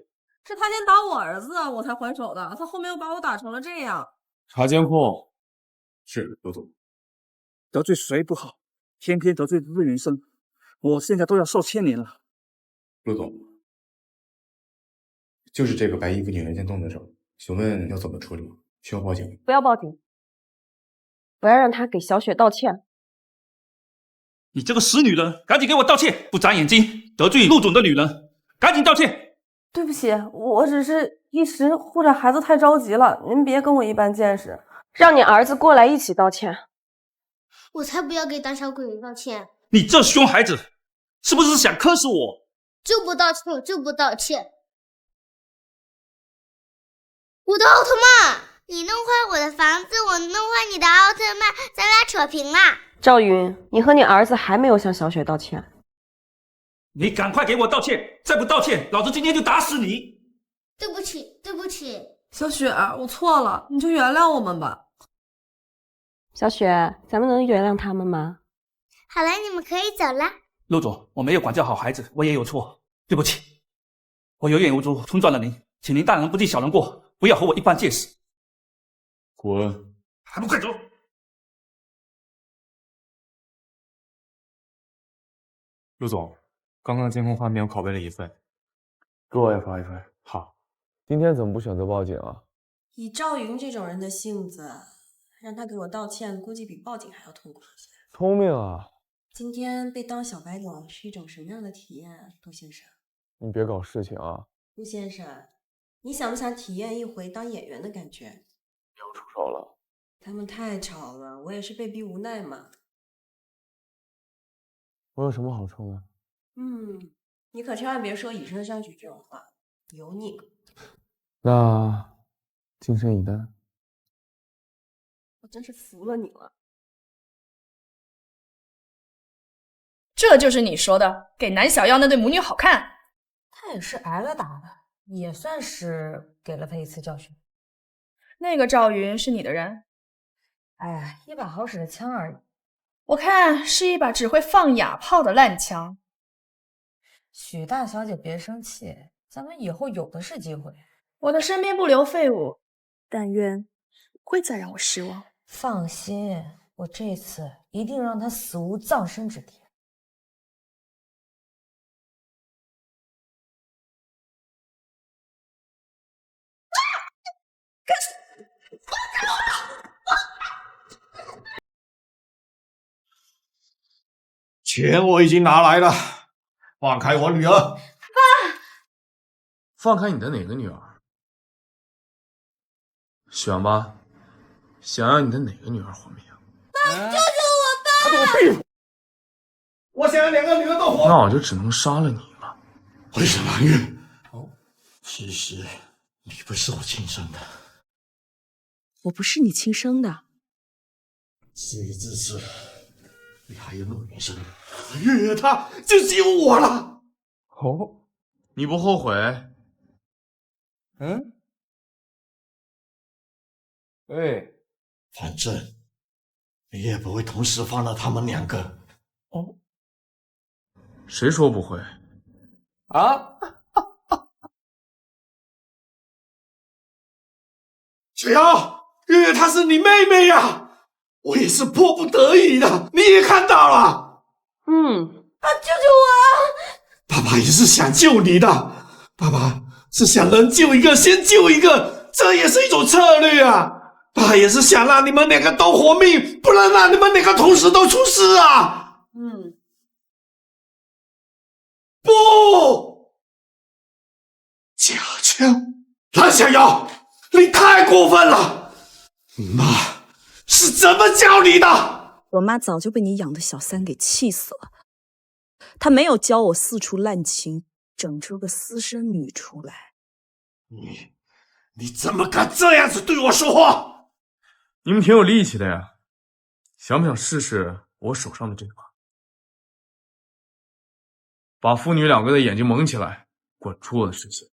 是他先打我儿子，我才还手的。他后面又把我打成了这样。查监控。是，陆总。得罪谁不好，偏偏得罪陆云生，我现在都要受牵连了。陆总，就是这个白衣服女人先动的手，请问要怎么处理？需要报警？不要报警，我要让她给小雪道歉。你这个死女人，赶紧给我道歉！不长眼睛，得罪陆总的女人，赶紧道歉！对不起，我只是一时护着孩子太着急了，您别跟我一般见识。让你儿子过来一起道歉。我才不要给胆小鬼道歉！你这凶孩子，是不是想磕死我？就不道歉，我就不道歉！我的奥特曼，你弄坏我的房子，我弄坏你的奥特曼，咱俩扯平啦！赵云，你和你儿子还没有向小雪道歉。你赶快给我道歉！再不道歉，老子今天就打死你！对不起，对不起，小雪，我错了，你就原谅我们吧。小雪，咱们能原谅他们吗？好了，你们可以走了。陆总，我没有管教好孩子，我也有错，对不起，我有眼无珠，冲撞了您，请您大人不计小人过，不要和我一般见识。滚！还不快走！陆总，刚刚监控画面我拷贝了1份，给我也发1份。好，今天怎么不选择报警啊？以赵云这种人的性子，让他给我道歉，估计比报警还要痛苦一些。聪明啊！今天被当小白脸是一种什么样的体验，陆先生？你别搞事情啊！陆先生，你想不想体验一回当演员的感觉？又出手了。他们太吵了，我也是被逼无奈嘛。我有什么好处呢？你可千万别说以身相许这种话，有你。那今生以待。我真是服了你了。这就是你说的给南小妖那对母女好看？他也是挨了打的，也算是给了他一次教训。那个赵云是你的人？哎呀，一把好使的枪而已。我看是一把只会放哑炮的烂枪。许大小姐别生气，咱们以后有的是机会。我的身边不留废物，但愿不会再让我失望。放心，我这次一定让他死无葬身之地。钱我已经拿来了，放开我女儿！爸，放开你的哪个女儿？选吧，想让你的哪个女儿活命？爸，救救我吧！他给我闭！我想让2个女儿都活。那我就只能杀了你了。为什么月？其实你不是我亲生的。我不是你亲生的。事已至此，你还有陆云生，月他就只有我了。哦，你不后悔？反正你也不会同时放了他们2个。谁说不会？小瑶，月她是你妹妹呀，我也是迫不得已的，你也看到了。救救我啊！爸爸也是想救你的，爸爸是想人救一个先救一个，这也是一种策略啊。爸也是想让你们2个都活命，不能让你们2个同时都出事啊。不，家枪，蓝小瑶，你太过分了！你妈是怎么教你的？我妈早就被你养的小三给气死了，她没有教我四处滥情，整出个私生女出来。你怎么敢这样子对我说话？你们挺有力气的呀，想不想试试我手上的这把？把父女2个的眼睛蒙起来，滚出我的视线！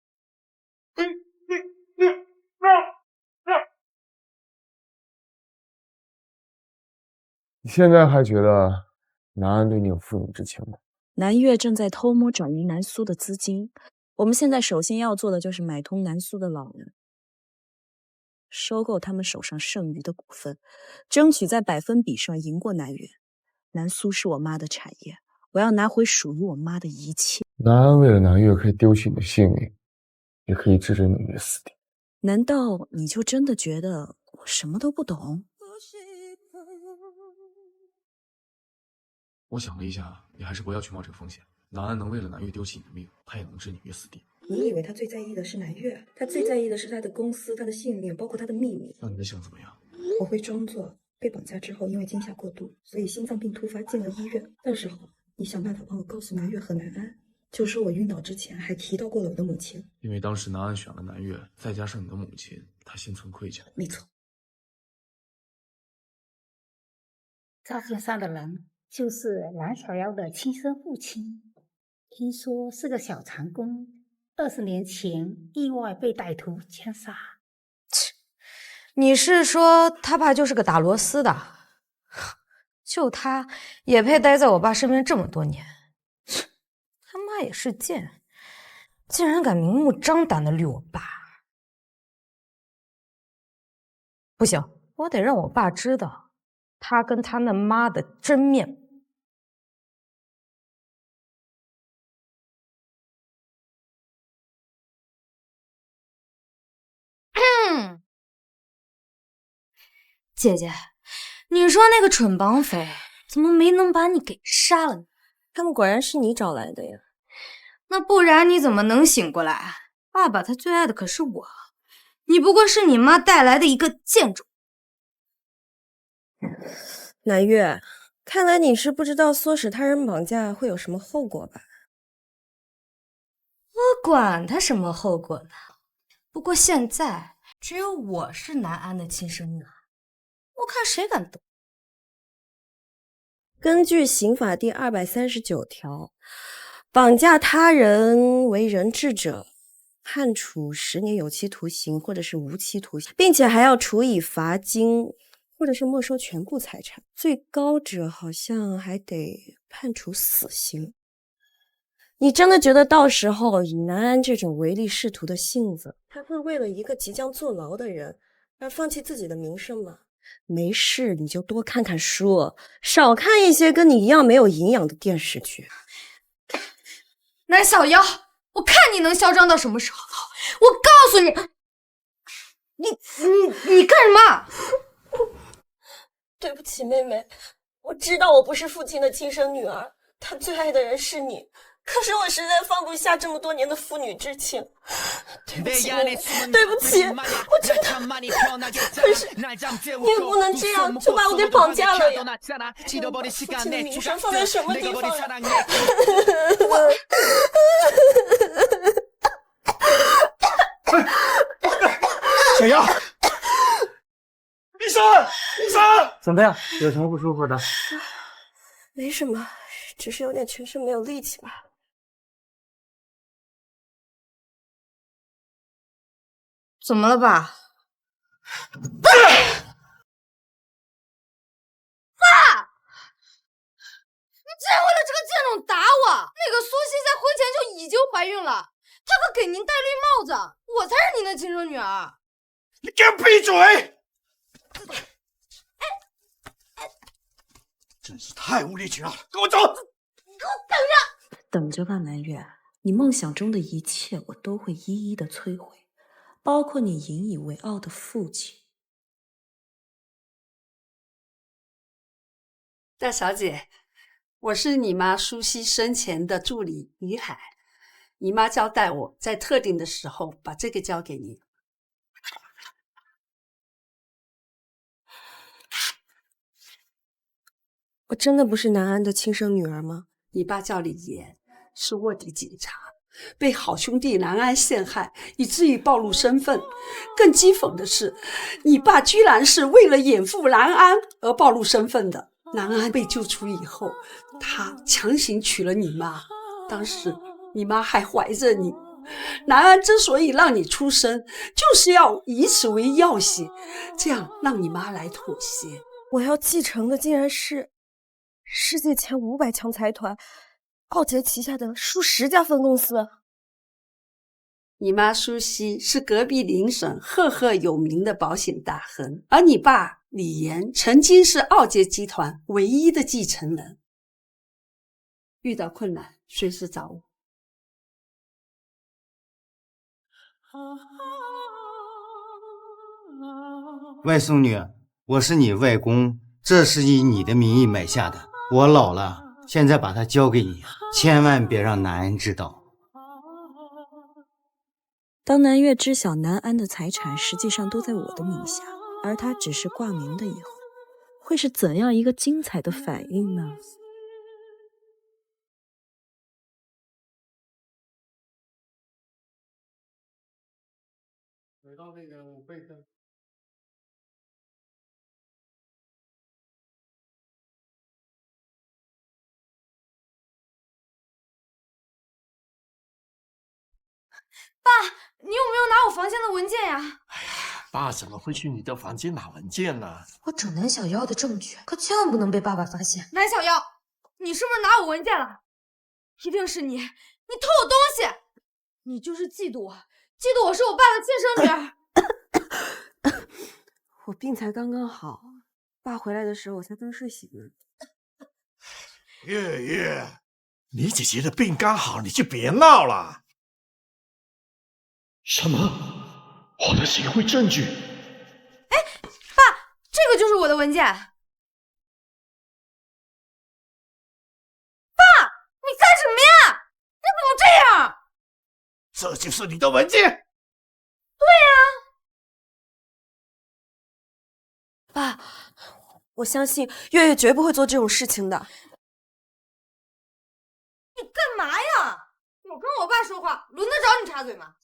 你现在还觉得南安对你有父女之情吗？南岳正在偷摸转移南苏的资金，我们现在首先要做的就是买通南苏的老人，收购他们手上剩余的股份，争取在百分比上赢过南岳。南苏是我妈的产业，我要拿回属于我妈的一切。南安为了南岳可以丢弃你的性命，也可以置之女的死地。难道你就真的觉得我什么都不懂？我想了一下，你还是不要去冒这个风险。南安能为了南岳丢弃你的命，他也能置你于死地。你以为他最在意的是南岳？他最在意的是他的公司、他的性命，包括他的秘密。那你想怎么样？我会装作被绑架之后，因为惊吓过度，所以心脏病突发进了医院。到时候你想办法帮我告诉南岳和南安，就说我晕倒之前还提到过了我的母亲。因为当时南安选了南岳，再加上你的母亲，他心存愧疚。没错。照片上的人就是蓝小妖的亲生父亲，听说是个小长工，20年前意外被歹徒枪杀。你是说他爸就是个打螺丝的？就他也配待在我爸身边这么多年？妈也是贱，竟然敢明目张胆的绿我爸。不行，我得让我爸知道他跟他那妈的真面目。姐姐，你说那个蠢绑匪怎么没能把你给杀了呢？他们果然是你找来的呀。那不然你怎么能醒过来？爸爸他最爱的可是我，你不过是你妈带来的一个贱种。南月，看来你是不知道唆使他人绑架会有什么后果吧？我管他什么后果呢？不过现在只有我是南安的亲生女儿，我看谁敢动。根据刑法第239条，绑架他人为人质者，判处10年有期徒刑或者是无期徒刑，并且还要处以罚金或者是没收全部财产，最高者好像还得判处死刑。你真的觉得到时候以南安这种唯利是图的性子，他会为了一个即将坐牢的人而放弃自己的名声吗？没事，你就多看看书，少看一些跟你一样没有营养的电视剧。南小妖，我看你能嚣张到什么时候！我告诉你，你干什么？对不起，妹妹，我知道我不是父亲的亲生女儿，他最爱的人是你，可是我实在放不下这么多年的父女之情。对不起，妹妹，对不起，我真的。可是你也不能这样就把我给绑架了呀！把父亲的名声放在什么地方呀？小妖，医生，医生，怎么样？有什么不舒服的？没什么，只是有点全身没有力气吧。怎么了爸？爸！你竟然为了这个贱种打我！那个苏西在婚前就已经怀孕了，她可给您戴绿帽子，我才是您的亲生女儿。你给我闭嘴！真是太无理取闹了，给我走！你给我等着！等着吧，南月，你梦想中的一切我都会一一的摧毁。包括你引以为傲的父亲。大小姐，我是你妈舒西生前的助理于海，你妈交代我在特定的时候把这个交给你。我真的不是南安的亲生女儿吗？你爸叫李岩，是卧底警察。被好兄弟南安陷害，以至于暴露身份。更讥讽的是，你爸居然是为了掩护南安而暴露身份的。南安被救出以后，他强行娶了你妈，当时你妈还怀着你。南安之所以让你出生，就是要以此为要挟，这样让你妈来妥协。我要继承的竟然是世界前500强财团奥杰旗下的数10家分公司。你妈舒西是隔壁邻省赫赫有名的保险大亨，而你爸李岩曾经是奥杰集团唯一的继承人。遇到困难随时找我。外孙女，我是你外公，这是以你的名义买下的。我老了，现在把它交给你，千万别让南安知道。当南月知晓南安的财产实际上都在我的名下，而他只是挂名的以后，会是怎样一个精彩的反应呢？回到那个备份。爸，你有没有拿我房间的文件呀？爸怎么会去你的房间拿文件呢？我整南小妖的证据可千万不能被爸爸发现。南小妖，你是不是拿我文件了？一定是你你偷我东西，你就是嫉妒我，嫉妒我是我爸的亲生女儿。我病才刚刚好，爸回来的时候我才刚睡醒呢。月月，你姐姐的病刚好，你就别闹了。什么？我的行贿证据？哎，爸，这个就是我的文件。爸，你干什么呀？你怎么这样？这就是你的文件？对呀。爸，我相信月月绝不会做这种事情的。你干嘛呀？我跟我爸说话，轮得着你插嘴吗？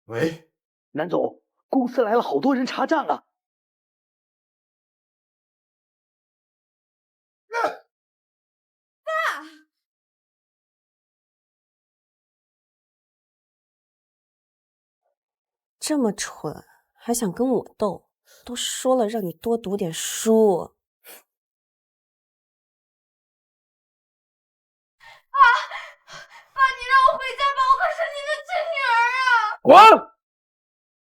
喂，南总，公司来了好多人查账啊！爸，这么蠢，还想跟我斗？都说了让你多读点书。爸，你让我回家吧，我可是你的亲女儿啊！滚！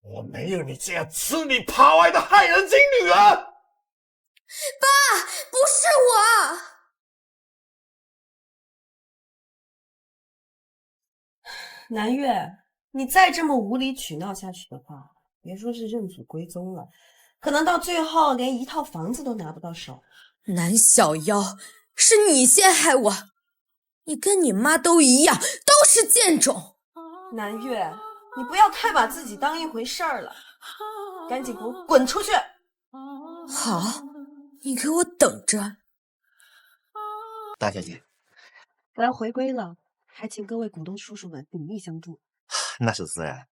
我没有你这样吃里扒外的害人精女人！爸，不是我。南月，你再这么无理取闹下去的话，别说是认祖归宗了，可能到最后连一套房子都拿不到手。南小妖，是你陷害我，你跟你妈都一样，都是贱种。南月，你不要太把自己当一回事儿了，赶紧给我滚出去！好，你给我等着。大小姐，咱回归了，还请各位股东叔叔们鼎力相助。那是自然，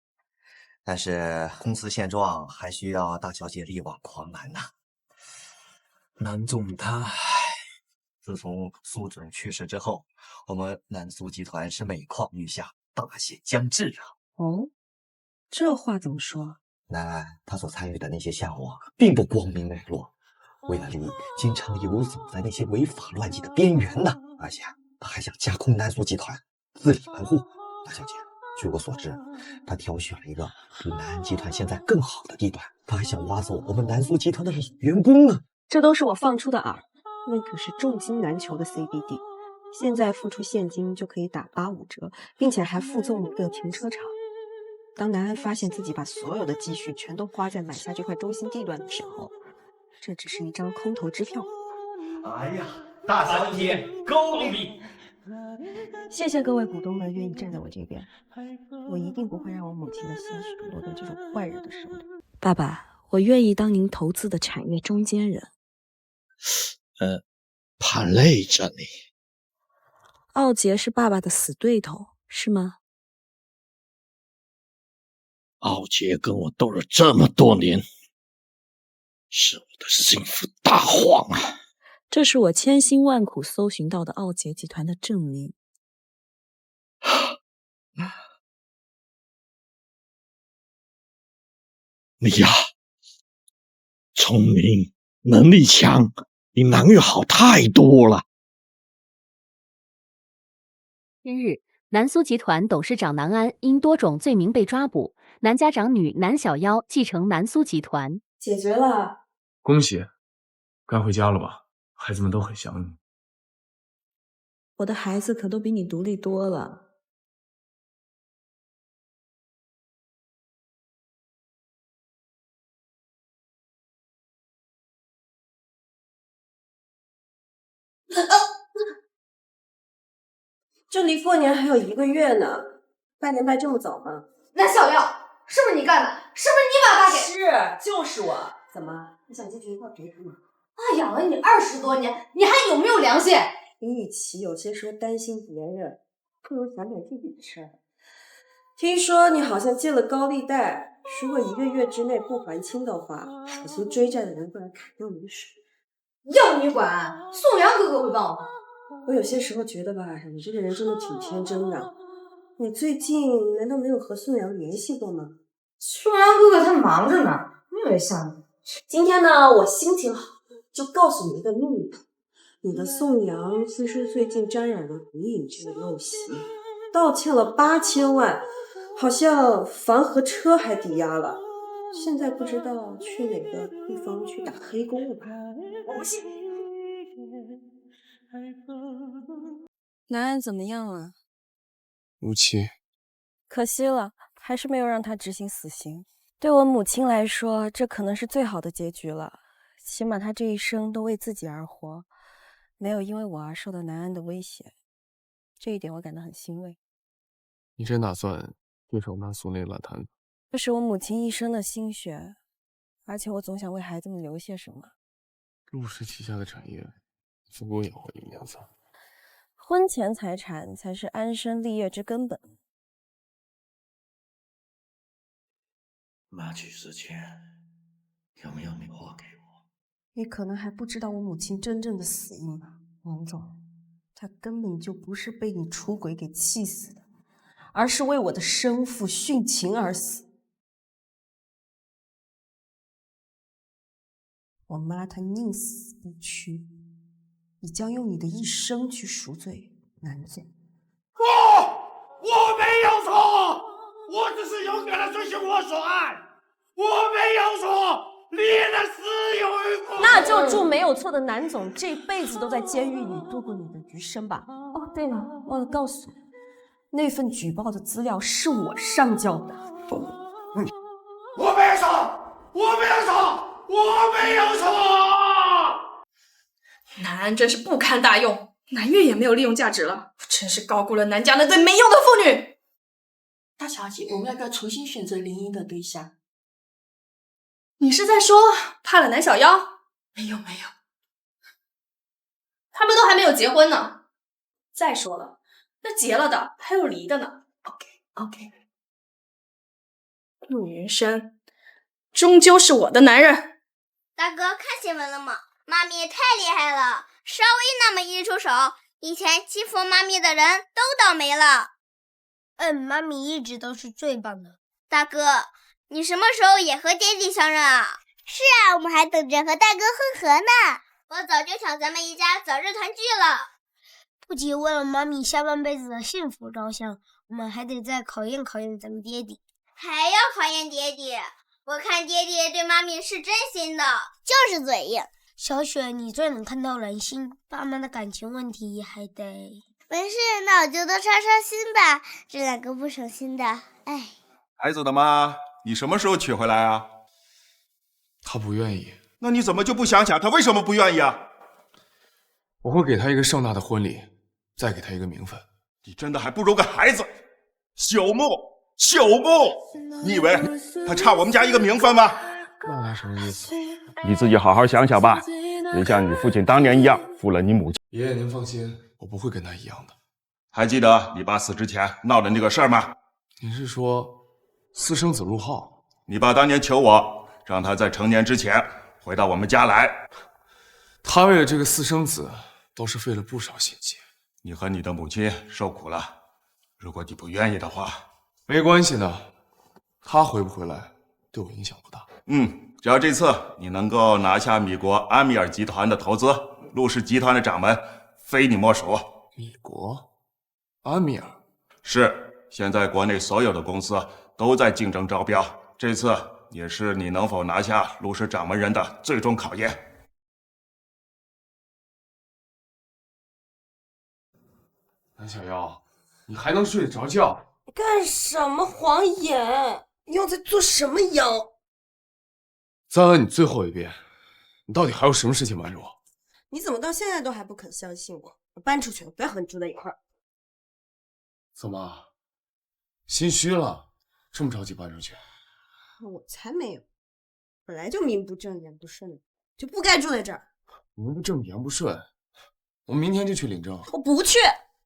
但是公司现状还需要大小姐力挽狂澜呐。南总他，自从苏总去世之后，我们南苏集团是每况愈下，大限将至啊。哦，这话怎么说？那他所参与的那些项目并不光明磊落，为了利益，经常游走在那些违法乱纪的边缘呢。而且他还想架空南苏集团，自立门户。大小姐，据我所知，他挑选了一个比南安集团现在更好的地段，他还想挖走我们南苏集团的员工呢。这都是我放出的饵，那可是重金难求的 CBD， 现在付出现金就可以打85折，并且还附赠一个停车场。当南安发现自己把所有的积蓄全都花在买下这块中心地段的时候，这只是一张空头支票。哎呀，大小姐恭喜！谢谢各位股东们愿意站在我这边，我一定不会让我母亲的鲜血落到这种坏人的手里。爸爸，我愿意当您投资的产业中间人。怕累着你。奥杰是爸爸的死对头，是吗？奥杰跟我斗了这么多年，是我的心腹大患啊！这是我千辛万苦搜寻到的奥杰集团的证明。你呀，聪明，能力强，比南越好太多了。今日，南苏集团董事长南安因多种罪名被抓捕，南家长女南小妖继承南苏集团。解决了，恭喜，该回家了吧？孩子们都很想你。我的孩子可都比你独立多了。这离过年还有1个月呢，拜年拜这么早吗？南小妖，是不是你干的？是不是你把他给？是，就是我。怎么，你想进去一块陪他吗？他养了你20多年，你还有没有良心？你与其有些时候担心别人，不如想想自己的事儿。听说你好像借了高利贷，如果1个月之内不还清的话，有些追债的人会来砍掉你的手。要你管？宋阳哥哥会帮我吗？我有些时候觉得吧，你这个人真的挺天真的。你最近难道没有和宋阳联系过吗？宋阳哥哥他忙着呢，没有人想你。今天呢，我心情好，就告诉你一个秘密。你的宋阳其实最近沾染了毒瘾这个陋习，盗窃了8000万，好像房和车还抵押了，现在不知道去哪个地方去打黑工了吧？我不信。南安怎么样了？无期。可惜了，还是没有让他执行死刑。对我母亲来说，这可能是最好的结局了。起码他这一生都为自己而活，没有因为我而受到南安的威胁。这一点我感到很欣慰。你真打算接手南苏那烂摊子？这是我母亲一生的心血，而且我总想为孩子们留些什么。陆氏旗下的产业足够养活你娘仨。婚前财产才是安身立业之根本。妈去世前有没有你话给我？你可能还不知道我母亲真正的死因呢，王总，她根本就不是被你出轨给气死的，而是为我的生父殉情而死。我妈她宁死不屈，你将用你的一生去赎罪，南总。我没有错，我只是勇敢的追寻我所爱，我没有错，你的死有余辜。那就祝没有错的南总这辈子都在监狱里度过你的余生吧。哦，对了，忘了告诉你，那份举报的资料是我上交的。我没有错，我没有错，我没有错。南安真是不堪大用，南越也没有利用价值了，真是高估了南家那对没用的妇女。大小姐，我们要不要重新选择联姻的对象？你是在说怕了南小妖？没有，他们都还没有结婚呢。再说了，那结了的还有离的呢。OK， 陆云深终究是我的男人。大哥，看新闻了吗？妈咪太厉害了，稍微那么一出手，以前欺负妈咪的人都倒霉了。妈咪一直都是最棒的。大哥，你什么时候也和爹地相认啊？是啊，我们还等着和大哥会合呢。我早就想咱们一家早日团聚了。不仅为了妈咪下半辈子的幸福着想，我们还得再考验考验咱们爹地。还要考验爹地？我看爹地对妈咪是真心的，就是嘴硬。小雪，你最能看到人心，爸妈的感情问题还得……没事，那我就多操操心吧。这两个不省心的，哎。孩子的妈，你什么时候娶回来啊？他不愿意。那你怎么就不想想他为什么不愿意啊？我会给他一个盛大的婚礼，再给他一个名分。你真的还不如个孩子。朽木，你以为他差我们家一个名分吗？那他什么意思？你自己好好想想吧，别像你父亲当年一样负了你母亲。爷爷您放心，我不会跟他一样的。还记得你爸死之前闹的那个事儿吗？你是说私生子陆浩？你爸当年求我，让他在成年之前回到我们家来。他为了这个私生子，倒是费了不少心机。你和你的母亲受苦了，如果你不愿意的话，没关系的。他回不回来，对我影响不大。只要这次你能够拿下米国安米尔集团的投资，陆氏集团的掌门非你莫属。米国安米尔？是，现在国内所有的公司都在竞争招标，这次也是你能否拿下陆氏掌门人的最终考验。南小妖，你还能睡得着觉？你干什么晃眼？你又在做什么妖？再问你最后一遍，你到底还有什么事情瞒着我？你怎么到现在都还不肯相信我？我搬出去，我不要和你住在一块儿。怎么，心虚了？这么着急搬出去？我才没有，本来就名不正言不顺的，就不该住在这儿。名不正言不顺，我们明天就去领证。我不去。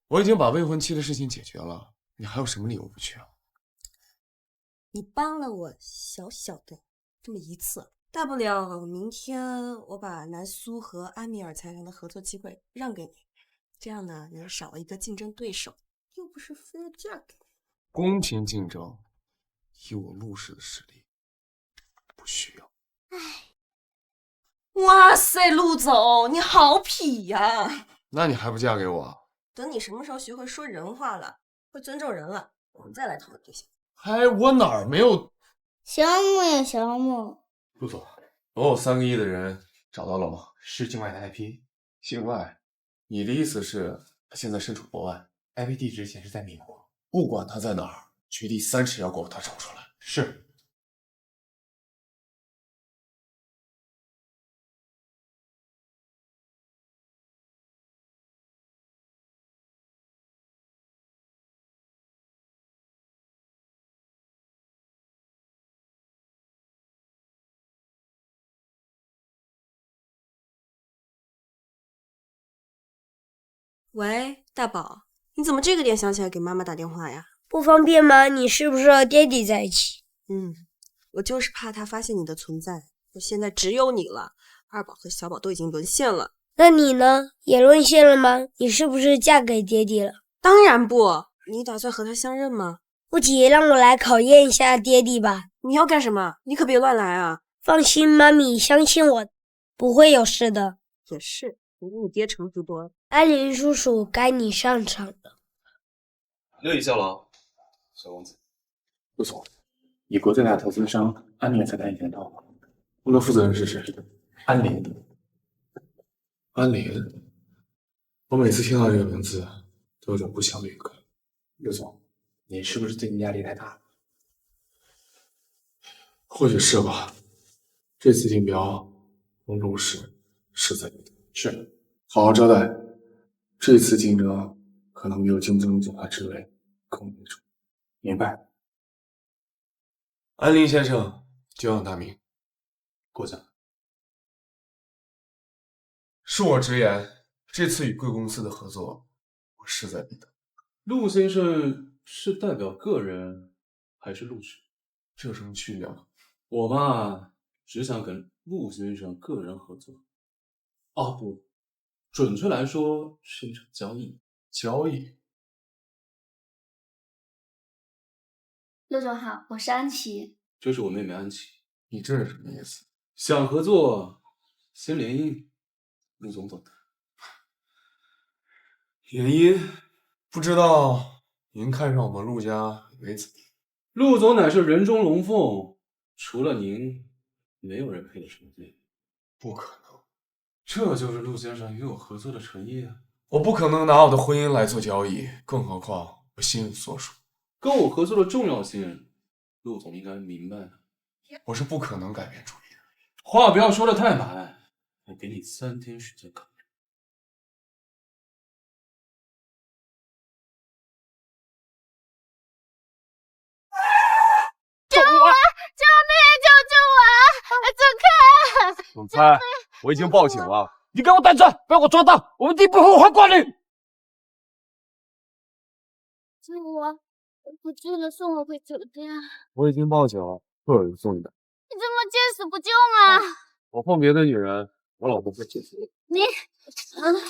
我已经把未婚妻的事情解决了，你还有什么理由不去啊？你帮了我小小的这么一次，大不了明天我把南苏和安米尔财团的合作机会让给你，这样呢，你少了一个竞争对手，又不是非要嫁给你。公平竞争，以我陆氏的实力，不需要。唉，哇塞，陆总，你好痞呀！那你还不嫁给我？等你什么时候学会说人话了，会尊重人了，我们再来讨论对象。哎，我哪儿没有？小木呀，小木。陆总，我有3个亿的人找到了吗？是境外的 IP，境外？你的意思是他现在身处国外 IP 地址显示在美国。不管他在哪儿，掘地3尺要给我他找出来。是。喂，大宝，你怎么这个点想起来给妈妈打电话呀？不方便吗？你是不是和爹地在一起？我就是怕他发现你的存在。我现在只有你了，二宝和小宝都已经沦陷了。那你呢？也沦陷了吗？你是不是嫁给爹地了？当然不，你打算和他相认吗？不急，让我来考验一下爹地吧。你要干什么？你可别乱来啊！放心，妈咪，相信我，不会有事的。也是，你比你爹成熟多了。安林叔叔，该你上场了。乐意效劳，小公子。陆总，以国最大的投资商安联财产已经到了。我们的负责人是谁？安联。安联。我每次听到这个名字，都有种不祥的预感。陆总，你是不是最近压力太大了？或许是吧。这次竞标，隆重势在必得。是。好好招待。这次竞争可能没有竞争总裁之位更为重。明白。安林先生，久仰大名。过奖。恕我直言，这次与贵公司的合作，我势在必得。陆先生是代表个人还是陆氏？这有什么区别吗？我嘛，只想跟陆先生个人合作。哦不，准确来说是一场交易。交易？陆总好，我是安琪。这是我妹妹安琪。你这是什么意思？想合作，先联姻。陆总懂的。联姻？不知道您看上我们陆家为子弟？陆总乃是人中龙凤，除了您，没有人配得上您。不可能，这就是陆先生与我合作的诚意啊！我不可能拿我的婚姻来做交易，更何况我心有所属。跟我合作的重要性，陆总应该明白的。我是不可能改变主意的。话不要说的太满，我给你3天时间考虑。救我！救命！救我！走开！总裁，我已经报警了。你给我等着，不要给我装大！我们地不会还管你。救我！我不去了，送我回酒店。我已经报警了，会有人送你的。你这么见死不救吗？我碰别的女人，我老婆会接死你，你怎么这么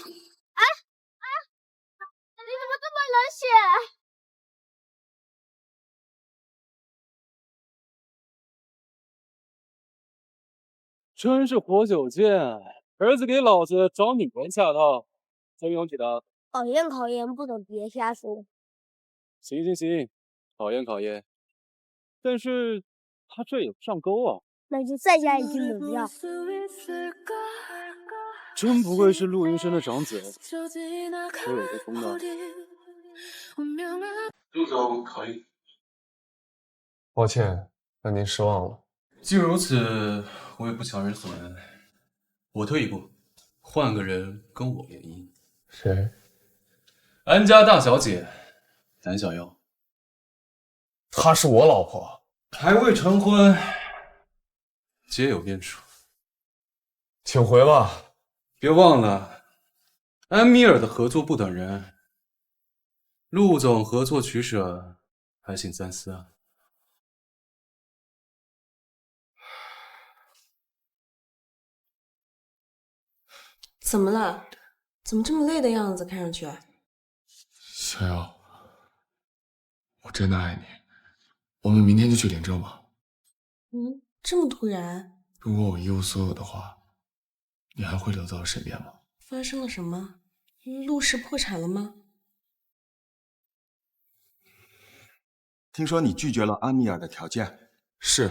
冷血？真是活久见，儿子给老子找女人下套，真有你的。考验，不能别瞎说。行，考验。但是他这也不上钩啊。那就再加一句猛药。真不愧是陆云生的长子，都有个风的。陆总考虑。抱歉，让您失望了。既如此，我也不强人所难。我退一步，换个人跟我联姻。谁？安家大小姐南小夭。她是我老婆，还未成婚，皆有变数。请回吧。别忘了，安米尔的合作不等人。陆总合作取舍，还请三思啊。怎么了？怎么这么累的样子？看上去。小夭，我真的爱你。我们明天就去领证吧。这么突然？如果我一无所有的话，你还会留在我身边吗？发生了什么？陆氏破产了吗？听说你拒绝了安米尔的条件，是，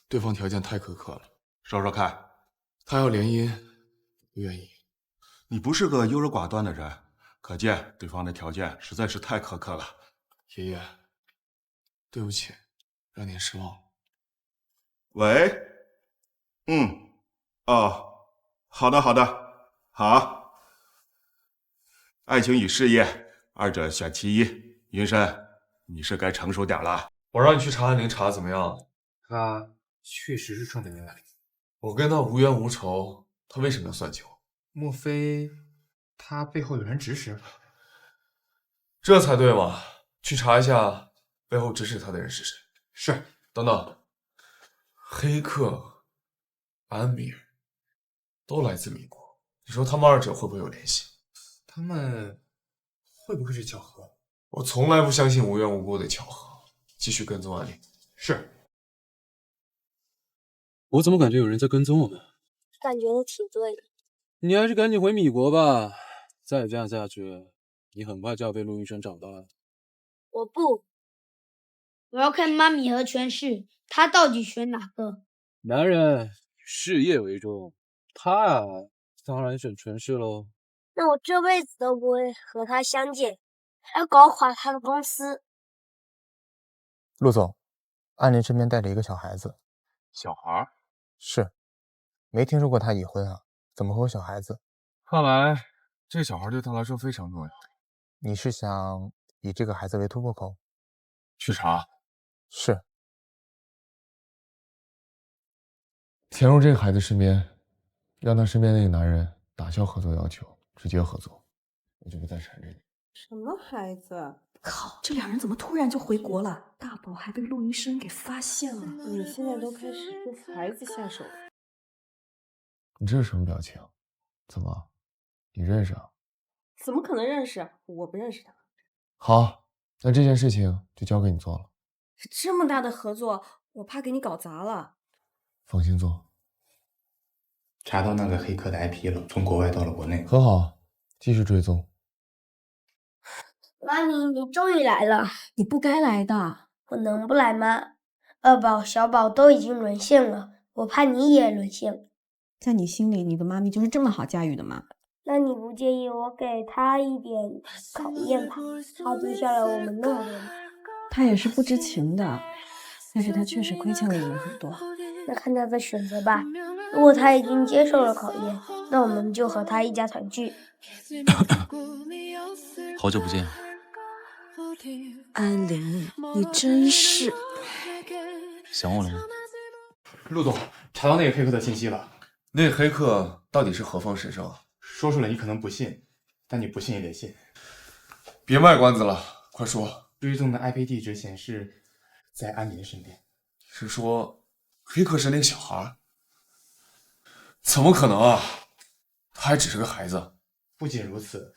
对方条件太苛刻了。说说看。他要联姻，不愿意。你不是个优柔寡断的人，可见对方的条件实在是太苛刻了。爷爷，对不起，让您失望了。喂，好的，好。爱情与事业，二者选其一。云深，你是该成熟点了。我让你去查安宁，查的怎么样？他确实是正在那里。我跟他无冤无仇，他为什么要算计我？莫非他背后有人指使？这才对嘛！去查一下背后指使他的人是谁。是。等等，黑客、安米尔都来自米国，你说他们二者会不会有联系？他们会不会是巧合？我从来不相信无缘无故的巧合。继续跟踪安宁。是。我怎么感觉有人在跟踪我们？感觉你挺对的。你还是赶紧回米国吧，再这样下去，你很快就要被陆云生找到了。我不，我要看妈咪和权势，他到底选哪个？男人以事业为重，他啊，当然选权势喽。那我这辈子都不会和他相见，还要搞垮他的公司。陆总，安宁身边带着一个小孩子。小孩？是，没听说过他已婚啊，怎么会有小孩子？看来这小孩对他来说非常重要。你是想以这个孩子为突破口？去查。是。潜入这个孩子身边，让他身边那个男人打消合作要求，直接合作，我就不再缠着你。什么孩子？靠，这两人怎么突然就回国了？大宝还被陆云生给发现了。你现在都开始对孩子下手了？你这是什么表情？怎么，你认识啊？怎么可能认识？我不认识他。好，那这件事情就交给你做了。这么大的合作，我怕给你搞砸了。放心做。查到那个黑客的 IP 了，从国外到了国内。很好，继续追踪。妈咪，你终于来了。你不该来的。我能不来吗？二宝、小宝都已经沦陷了，我怕你也沦陷。在你心里，你的妈咪就是这么好驾驭的吗？那你不介意我给他一点考验吧？他丢下了我们那么多年。他也是不知情的，但是他确实亏欠了你们很多。那看他的选择吧。如果他已经接受了考验，那我们就和他一家团聚。好久不见。安陵，你真是……想我了吗？陆总，查到那个黑客的信息了。那黑客到底是何方神圣啊？说出来你可能不信，但你不信也得信。别卖关子了，快说。追踪的 IP 地址显示在安宁身边。是说黑客是那个小孩？怎么可能啊？他还只是个孩子。不仅如此，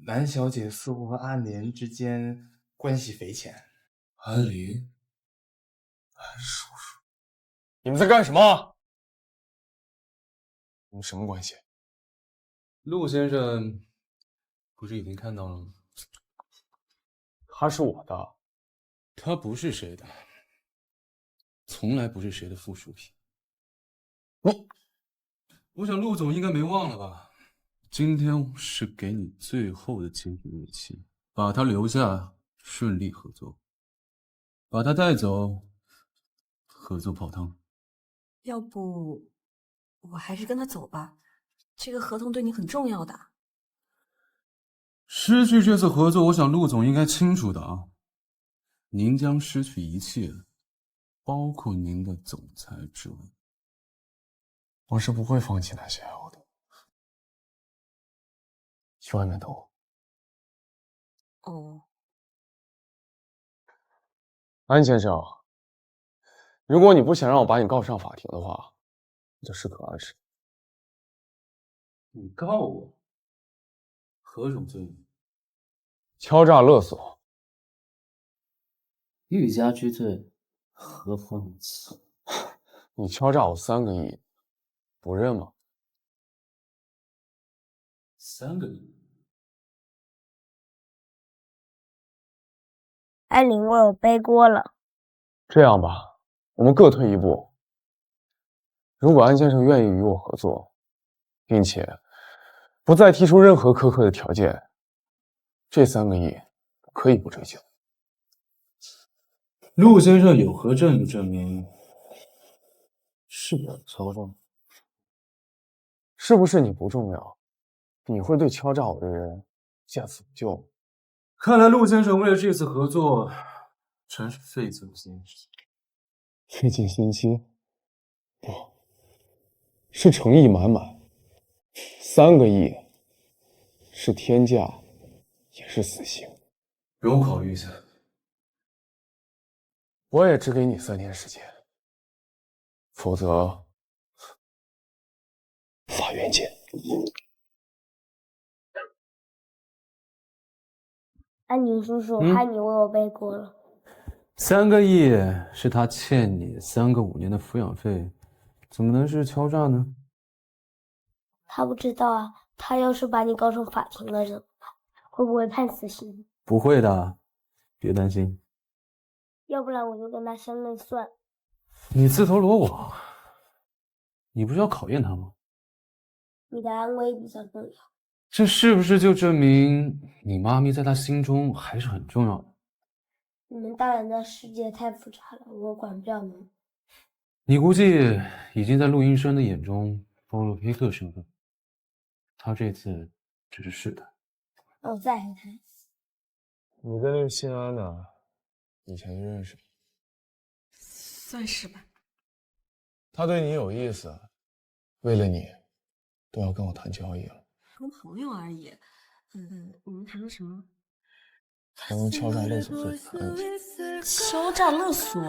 南小姐似乎和安宁之间关系匪浅。安林，安叔叔，你们在干什么？你们什么关系？陆先生不是已经看到了吗？他是我的。他不是谁的，从来不是谁的附属品。我想陆总应该没忘了吧？今天是给你最后的经济利器，把他留下，顺利合作；把他带走，合作泡汤。要不，我还是跟他走吧。这个合同对你很重要的。失去这次合作，我想陆总应该清楚的啊。您将失去一切，包括您的总裁职位。我是不会放弃南小瑶的。去外面等我。哦。安先生，如果你不想让我把你告上法庭的话，你就适可而止。你告我？何种罪名？敲诈勒索。欲加之罪，何患无辞？你敲诈我3个亿，不认吗？ 3个亿。安宁为我背锅了。这样吧，我们各退一步。如果安先生愿意与我合作，并且不再提出任何苛刻的条件，这3个亿可以不追究。陆先生有何证据证明是我敲诈？是不是你不重要，你会对敲诈我的人下此不救？看来陆先生为了这次合作，真是费尽心机。费尽心机？不，是诚意满满。3个亿，是天价，也是死刑。容我考虑一下。我也只给你3天时间，否则法院见。安宁叔叔，害你为我背锅了。 3个亿是他欠你3个5年的抚养费，怎么能是敲诈呢？他不知道啊，他要是把你告上法庭了怎么办？会不会判死刑？不会的，别担心。要不然我就跟他相认算了。你自投罗网，你不是要考验他吗？你的安危比较重要。这是不是就证明你妈咪在他心中还是很重要的？ 你们大人的世界太复杂了，我管不了你们。你估计已经在陆医生的眼中暴露黑客身份，他这次只是试探。我再和他。你跟那个姓安的，以前就认识？算是吧。他对你有意思，为了你，都要跟我谈交易了。跟朋友而已。你们谈了什么？ 他用敲诈勒索罪谈你。敲诈勒索？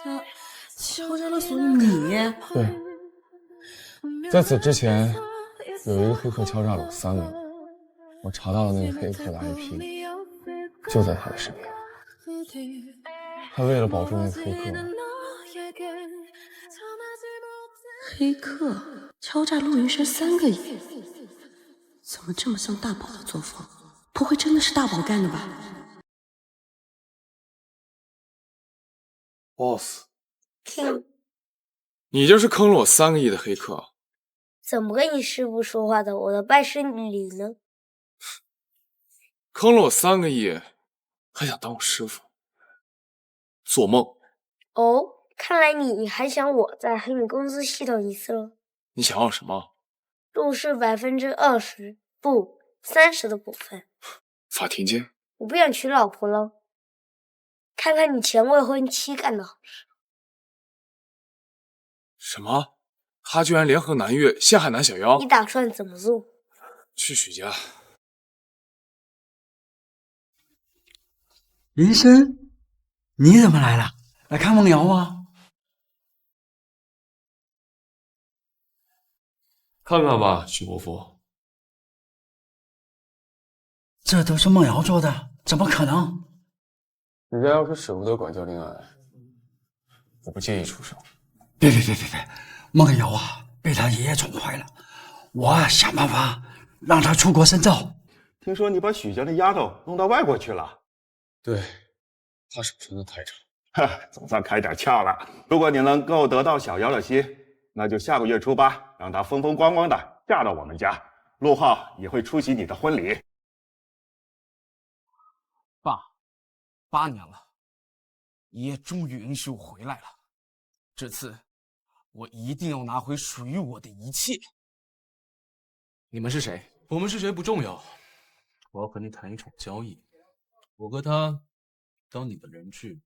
他敲诈勒索你？对，在此之前，有一个黑客敲诈了我3个人，我查到了那个黑客的 IP， 就在他的身边。他为了保住那个黑客，黑客敲诈陆云生3个亿，怎么这么像大宝的作风？ 不会真的是大宝干的吧 ？Boss， 你就是坑了我3个亿的黑客。怎么跟你师傅说话的？我的拜师礼呢？坑了我3个亿，还想当我师傅？做梦！哦，看来你还想我再黑你公司系统一次了。你想要什么？陆氏20%不30%的股份。 法庭见。我不想娶老婆了，看看你前未婚妻干的好事。什么？他居然联合南越陷害南小妖？你打算怎么做？去许家。云生，你怎么来了？来看梦瑶吗？看看吧，许伯父。 这都是梦瑶做的，怎么可能？人家要是舍不得管教恋爱，我不介意出手。别！梦瑶啊，被他爷爷宠坏了，我想办法让他出国深造。听说你把许家的丫头弄到外国去了？对，她手上的太长，哈，总算开点窍了。如果你能够得到小妖的心，那就下个月初8，让她风风光光的嫁到我们家，陆浩也会出席你的婚礼。 爸，8年了，爷终于允许我回来了。这次，我一定要拿回属于我的一切。你们是谁？我们是谁不重要，我要和你谈一场交易。我和他当你的人质，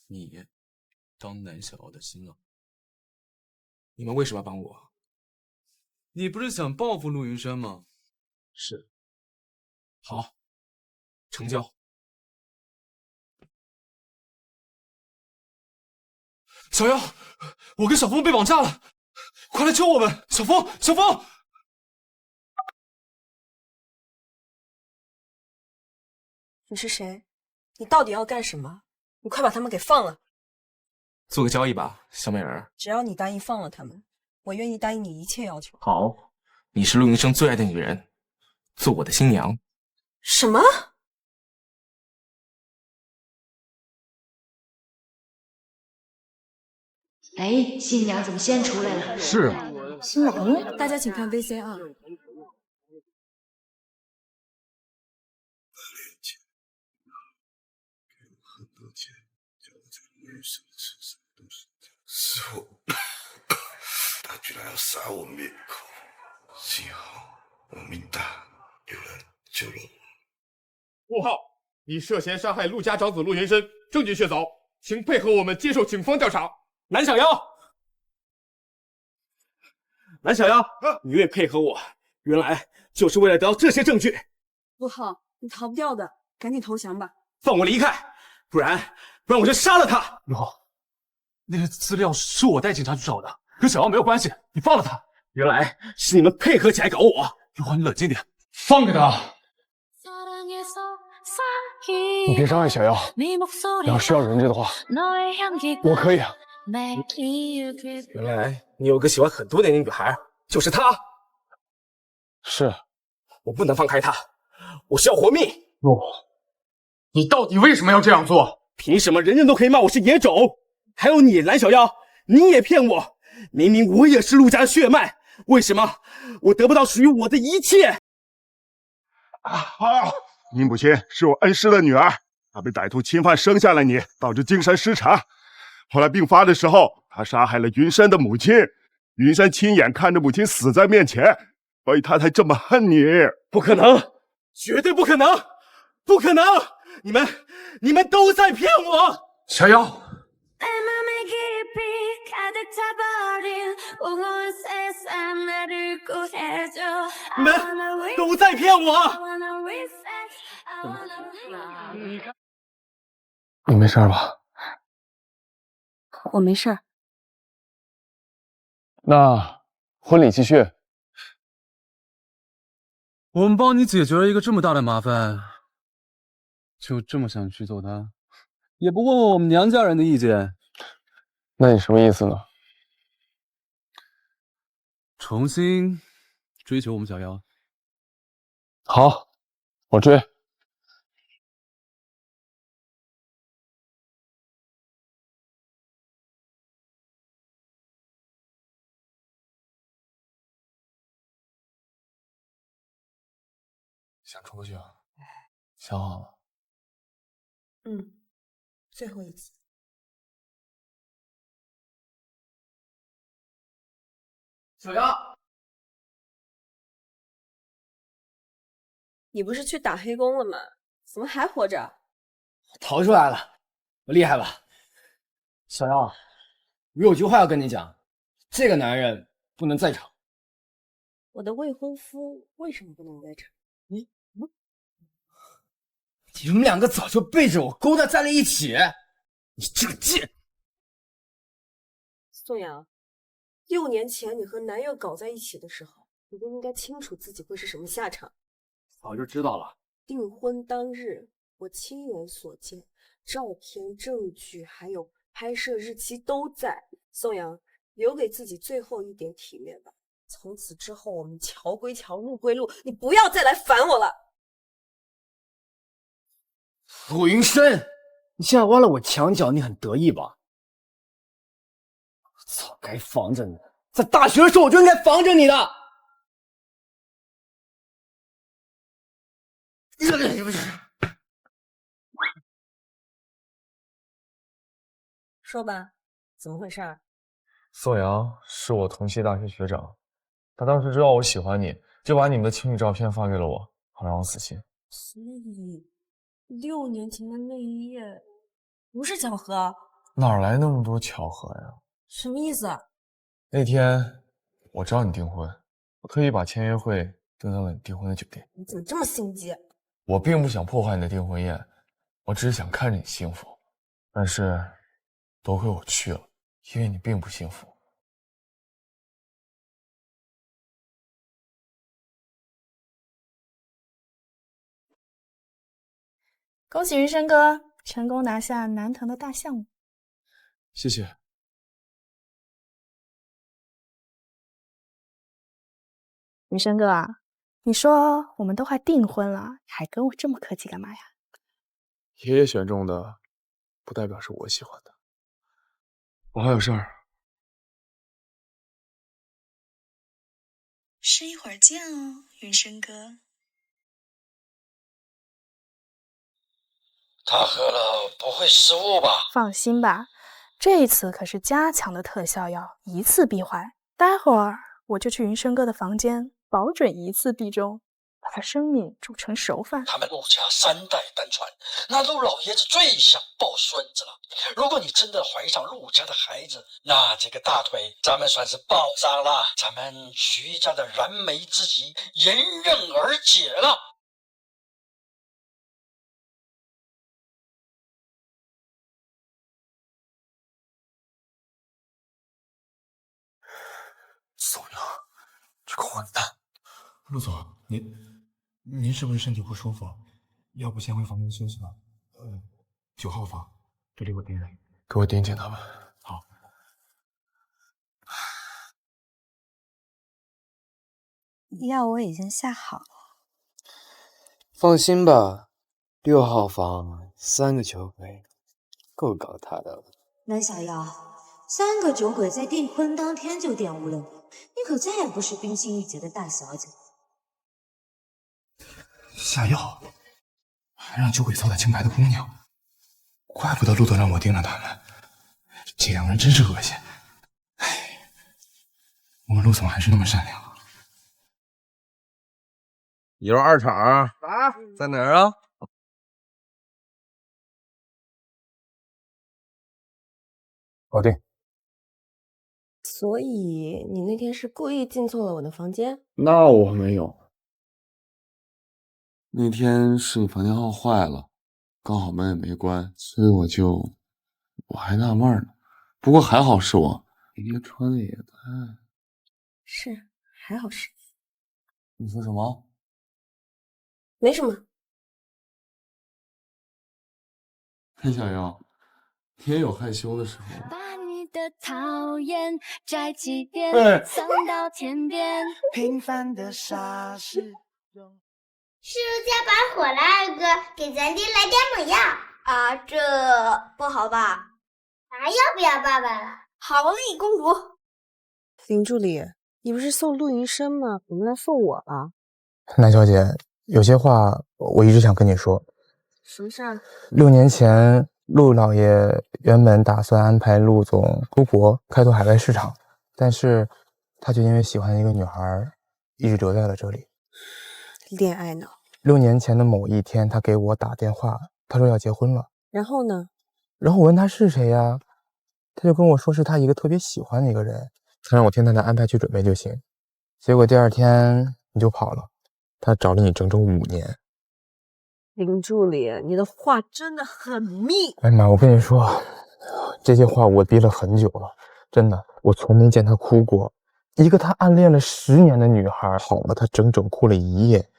你当南小瑶的新郎。你们为什么要帮我？你不是想报复陆云山吗？是。好。 成交。小妖，我跟小峰被绑架了，快来救我们！小峰，小峰！你是谁？你到底要干什么？你快把他们给放了！做个交易吧，小美人。只要你答应放了他们，我愿意答应你一切要求。好，你是陆云生最爱的女人，做我的新娘。什么？哎，新娘怎么先出来了？是啊，新郎呢？大家请看 VCR。师傅，他居然要杀我灭口，幸好我命大，有人救了我。陆浩，你涉嫌伤害陆家长子陆云生，证据确凿，请配合我们接受警方调查。南小妖，南小妖，你愿意配合我，原来就是为了得到这些证据。陆浩，你逃不掉的，赶紧投降吧。放我离开，不然我就杀了他。陆浩，那些资料是我带警察去找的，跟小妖没有关系，你放了他。原来是你们配合起来搞我。陆浩，你冷静点，放开他。你别伤害小妖，你要是要人质的话，我可以啊。原来你有个喜欢很多年的女孩，就是她。是，我不能放开她，我是要活命。陆，你到底为什么要这样做？凭什么人人都可以骂我是野种？还有你蓝小妖，你也骗我！明明我也是陆家的血脉，为什么我得不到属于我的一切？你母亲是我恩师的女儿，她被歹徒侵犯生下了你，导致精神失常。后来病发的时候，她杀害了云山的母亲，云山亲眼看着母亲死在面前，所以他才这么恨你。不可能，绝对不可能，不可能！你们都在骗我！小妖。你们都在骗我！你没事吧？我没事儿。那婚礼继续。我们帮你解决了一个这么大的麻烦，就这么想去揍他，也不问问我们娘家人的意见。那你什么意思呢？重新追求我们小妖。好，我追。想出去啊？想好了？最后一次。小妖，你不是去打黑工了吗？怎么还活着？逃出来了，我厉害吧？小妖，我有句话要跟你讲，这个男人不能在场。我的未婚夫为什么不能在场？你们两个早就背着我勾搭在了一起，你这个贱！宋阳，6年前你和男友搞在一起的时候，你就应该清楚自己会是什么下场。早就知道了。订婚当日，我亲眼所见，照片、证据还有拍摄日期都在。宋阳，留给自己最后一点体面吧。从此之后，我们桥归桥，路归路，你不要再来烦我了。陆云深，你现在挖了我墙角，你很得意吧？早该防着你，在大学的时候我就应该防着你的。说吧，怎么回事？宋阳是我同期大学学长，他当时知道我喜欢你，就把你们的情侣照片发给了我，好让我死心。所以6年前的那一夜不是巧合？哪来那么多巧合呀？什么意思？那天我知道你订婚，我特意把签约会订在了你订婚的酒店。你怎么这么心机？我并不想破坏你的订婚宴，我只是想看着你幸福。但是多亏我去了，因为你并不幸福。恭喜云生哥成功拿下南腾的大项目。谢谢。雨生哥啊，你说我们都快订婚了，还跟我这么客气干嘛呀？爷爷选中的，不代表是我喜欢的。我还有事儿。是一会儿见哦，云生哥。他喝了不会失误吧？放心吧，这一次可是加强的特效药，一次必坏。待会儿我就去云生哥的房间，保准一次必中，把他生命煮成熟饭。他们陆家3代单传，那陆老爷子最想抱孙子了。如果你真的怀上陆家的孩子，那这个大腿咱们算是抱上了，咱们徐家的燃眉之急迎刃而解了。宋阳，这个混蛋！陆总，您是不是身体不舒服？要不先回房间休息吧。9号房，这里我盯着。给我盯紧他们。好。药我已经下好了。放心吧，6号房3个酒鬼，够搞他的了。南小妖，3个酒鬼在订婚当天就玷污了你，你可再也不是冰心玉洁的大小姐。下药，还让酒鬼糟蹋清白的姑娘，怪不得陆总让我盯着他们，这两个人真是恶心。唉，我们陆总还是那么善良。1楼2场在哪儿啊？搞定。所以你那天是故意进错了我的房间？那我没有。那天是你房间号坏了，刚好门也没关，所以我还纳闷呢。不过还好是我，你那穿的也太……是，还好是。你说什么？没什么。黑小妖，你也有害羞的时候。把你的讨厌摘几遍，送到天边。平凡的傻事。是陆家把火了，二哥，给咱爹来点猛药啊！这不好吧？还要不要爸爸了？好嘞，公主。林助理，你不是送陆云生吗？怎么来送我了？南小姐，有些话我一直想跟你说。什么事儿？6年前，陆老爷原本打算安排陆总出国开拓海外市场，但是他却因为喜欢一个女孩，一直留在了这里。恋爱脑。6年前的某一天，他给我打电话，他说要结婚了。然后呢？然后我问他是谁呀，他就跟我说是他一个特别喜欢的一个人，他让我听他的安排去准备就行。结果第2天你就跑了，他找了你整整5年。林助理，你的话真的很密。哎妈，我跟你说，这些话我憋了很久了，真的，我从没见他哭过。一个他暗恋了10年的女孩，跑了他整整哭了1夜。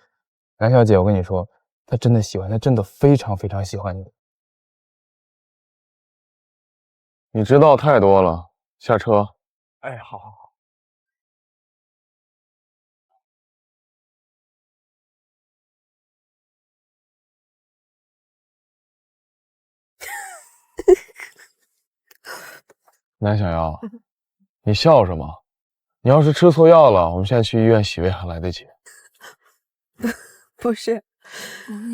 蓝小姐，我跟你说，他真的喜欢，他真的非常非常喜欢你。你知道太多了，下车。哎，好好好。南小妖，你笑什么？你要是吃错药了，我们现在去医院洗胃还来得及。不是，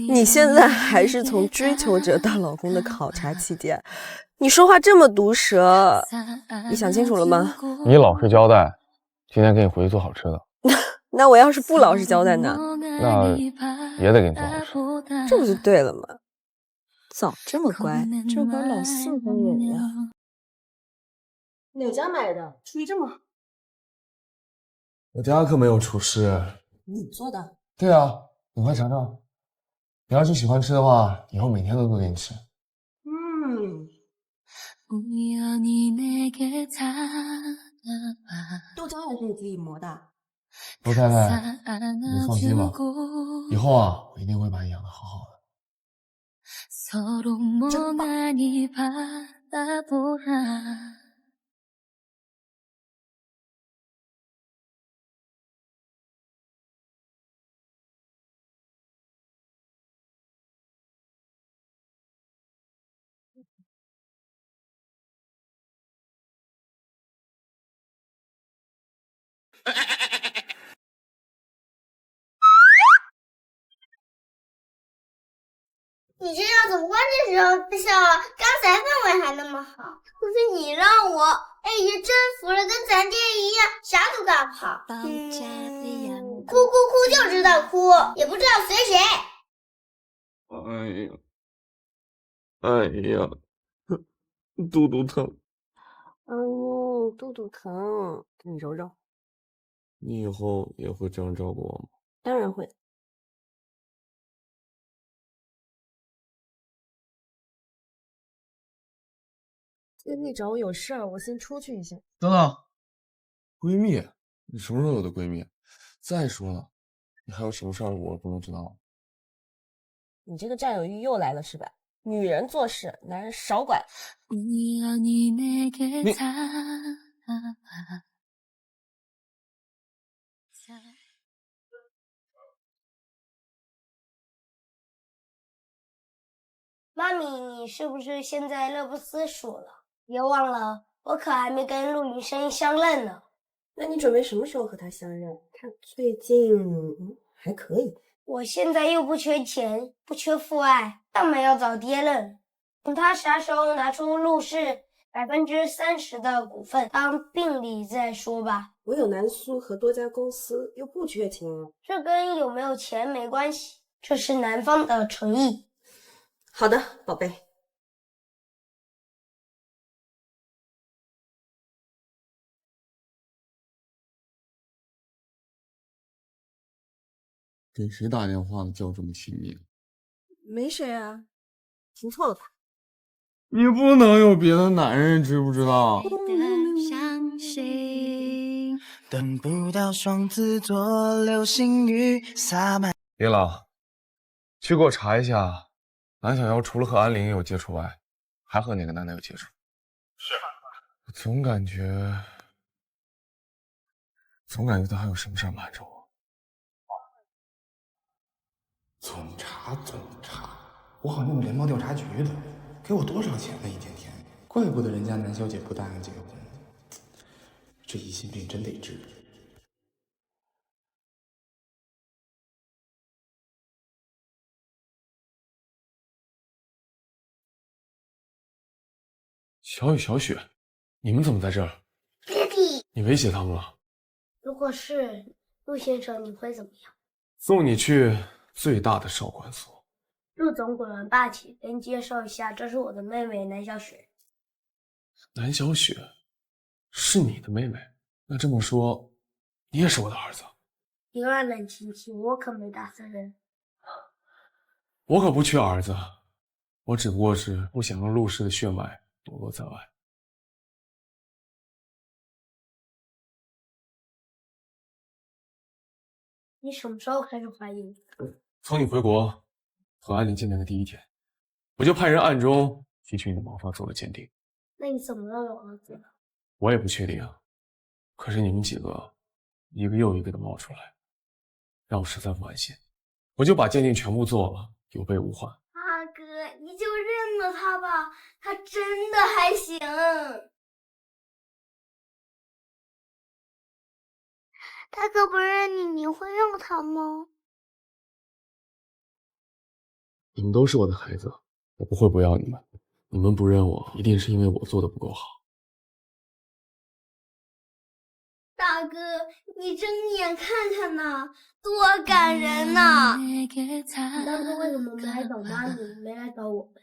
你现在还是从追求者到老公的考察期间，你说话这么毒舌，你想清楚了吗？你老实交代，今天给你回去做好吃的。那我要是不老实交代呢？那也得给你做好吃。这不就对了吗？早这么乖，这会儿老4分人呀。哪家买的？厨艺这么好？我家可没有厨师。你做的？对啊，你快尝尝。你要是喜欢吃的话，以后每天都做给你吃。豆浆也是你自己磨的？陆太太，你放心吧，以后啊，我一定会把你养得好好的。真棒。你这样怎么关键时候在笑啊？刚才氛围还那么好，可是你让我也征服了，跟咱爹一样，啥都干不好。哭就知道哭，也不知道随谁。哎呀，肚肚疼。肚肚疼，给你揉揉。你以后也会这样照顾我吗？当然会。爹地找我有事儿，我先出去一下。等等，闺蜜，你什么时候有的闺蜜？再说了，你还有什么事儿我不能知道？你这个占有欲又来了是吧？女人做事，男人少管。妈咪，你是不是现在乐不思蜀了？别忘了，我可还没跟陆云生相认呢。那你准备什么时候和他相认？他最近还可以。我现在又不缺钱，不缺父爱，干嘛要找爹认？等他啥时候拿出陆氏30%的股份当病理再说吧。我有南苏和多家公司，又不缺钱。这跟有没有钱没关系，这是男方的诚意。好的，宝贝。给谁打电话了？叫这么亲密？没谁啊，听错了吧？你不能有别的男人，知不知道？等不到双子座流星雨洒满。别了，去给我查一下，南小瑶除了和安陵有接触外，还和哪个男的有接触？是。我总感觉他还有什么事瞒着我。总查，我好像联邦调查局的，给我多少钱呢？一天天，怪不得人家南小姐不答应结婚，这疑心病真得治。小雨、小雪，你们怎么在这儿？爹地，你威胁他们了？如果是陆先生，你会怎么样？送你去最大的少管所。陆总果然霸气，先介绍一下，这是我的妹妹南小雪。南小雪是你的妹妹，那这么说，你也是我的儿子。灵儿冷清清，我可没打死人。我可不缺儿子，我只不过是不想让陆氏的血脉裸露在外。你什么时候开始怀孕？从你回国和安陵见面的第一天，我就派人暗中提取你的毛发做了鉴定。那你怎么能有儿子呢？我也不确定啊，可是你们几个一个又一个的冒出来，让我实在不安心，我就把鉴定全部做了，有备无患。大哥，你就认了他吧，他真的还行。大哥不认你，你会要他吗？你们都是我的孩子，我不会不要你们。你们不认我，一定是因为我做的不够好。大哥，你睁眼看看呐，多感人呐！你当初为什么没来找妈咪，没来找我们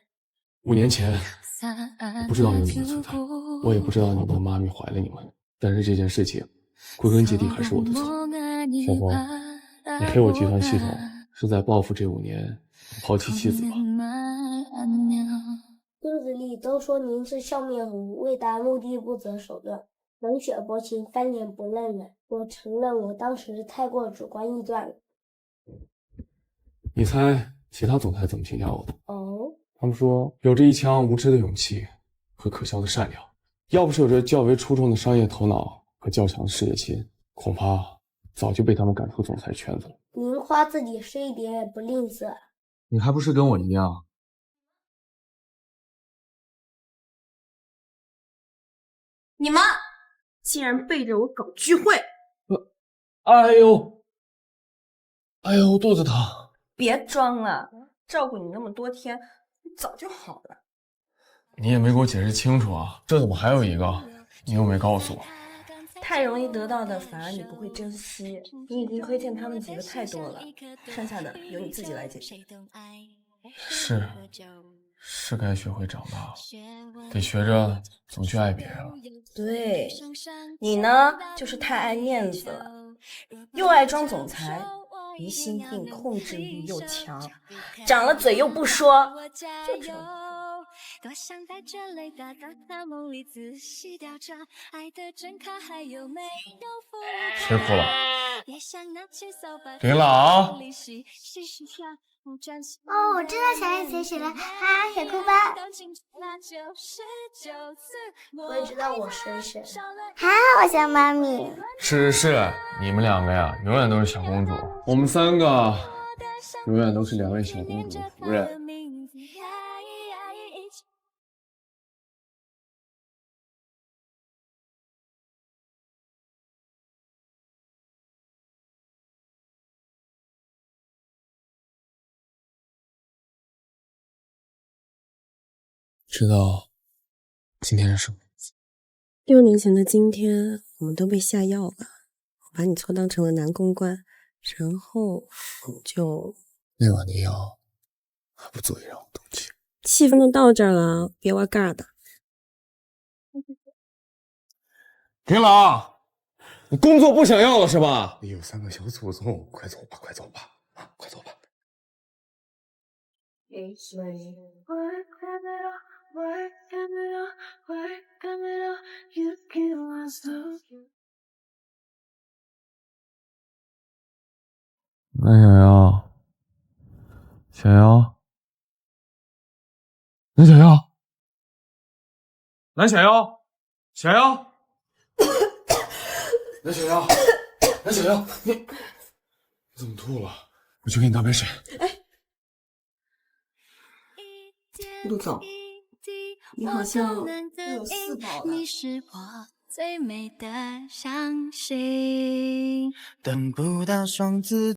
？5年前，我不知道有你的存在，我也不知道你们妈咪怀了你们。但是这件事情，归根结底还是我的错。小峰，你黑我集团系统是在报复这5年抛弃妻子吧？村子里都说您是笑面虎，为达目的不择手段，冷血薄情，翻脸不认人。我承认我当时太过主观臆断了。你猜其他总裁怎么评价我的？哦，他们说有着一腔无知的勇气和可笑的善良，要不是有着较为出众的商业头脑和较强的事业心，恐怕早就被他们赶出总裁圈子了。您夸自己是一点也不吝啬。你还不是跟我一样？你们竟然背着我搞聚会！哎呦，哎呦，肚子疼。别装了，照顾你那么多天，早就好了。你也没给我解释清楚啊，这怎么还有一个？你又没告诉我。太容易得到的，反而你不会珍惜。你已经亏欠他们几个太多了，剩下的由你自己来解决。是该学会长大了，得学着怎么去爱别人了。对，你呢，就是太爱面子了，又爱装总裁，疑心病控制欲又强，长了嘴又不说，就这样。多想在这类大大梦里仔细调查爱的真卡还有没有附谁哭了？也想拿起扫把林朗。哦，我知道小爱写谁了，哈，小哭吧。我也知道我是谁。哈，我想妈咪。是，你们两个呀，永远都是小公主，我们三个永远都是两位小公主夫人。知道今天是什么日子？6年前的今天，我们都被下药了，我把你错当成了男公关，然后我们就……那晚的药还不足以让我动情。气氛都到这儿了，别玩尬的。田朗，你工作不想要了是吧？你有3个小祖宗，快走吧，快走吧，啊，快走吧。蓝小妖，小妖，蓝小妖，蓝小妖，小妖，蓝小妖，蓝小妖，你怎么吐了？我去给你倒杯水。哎，陆总，你好像又有4包了。你是我最美的相信。等不到双子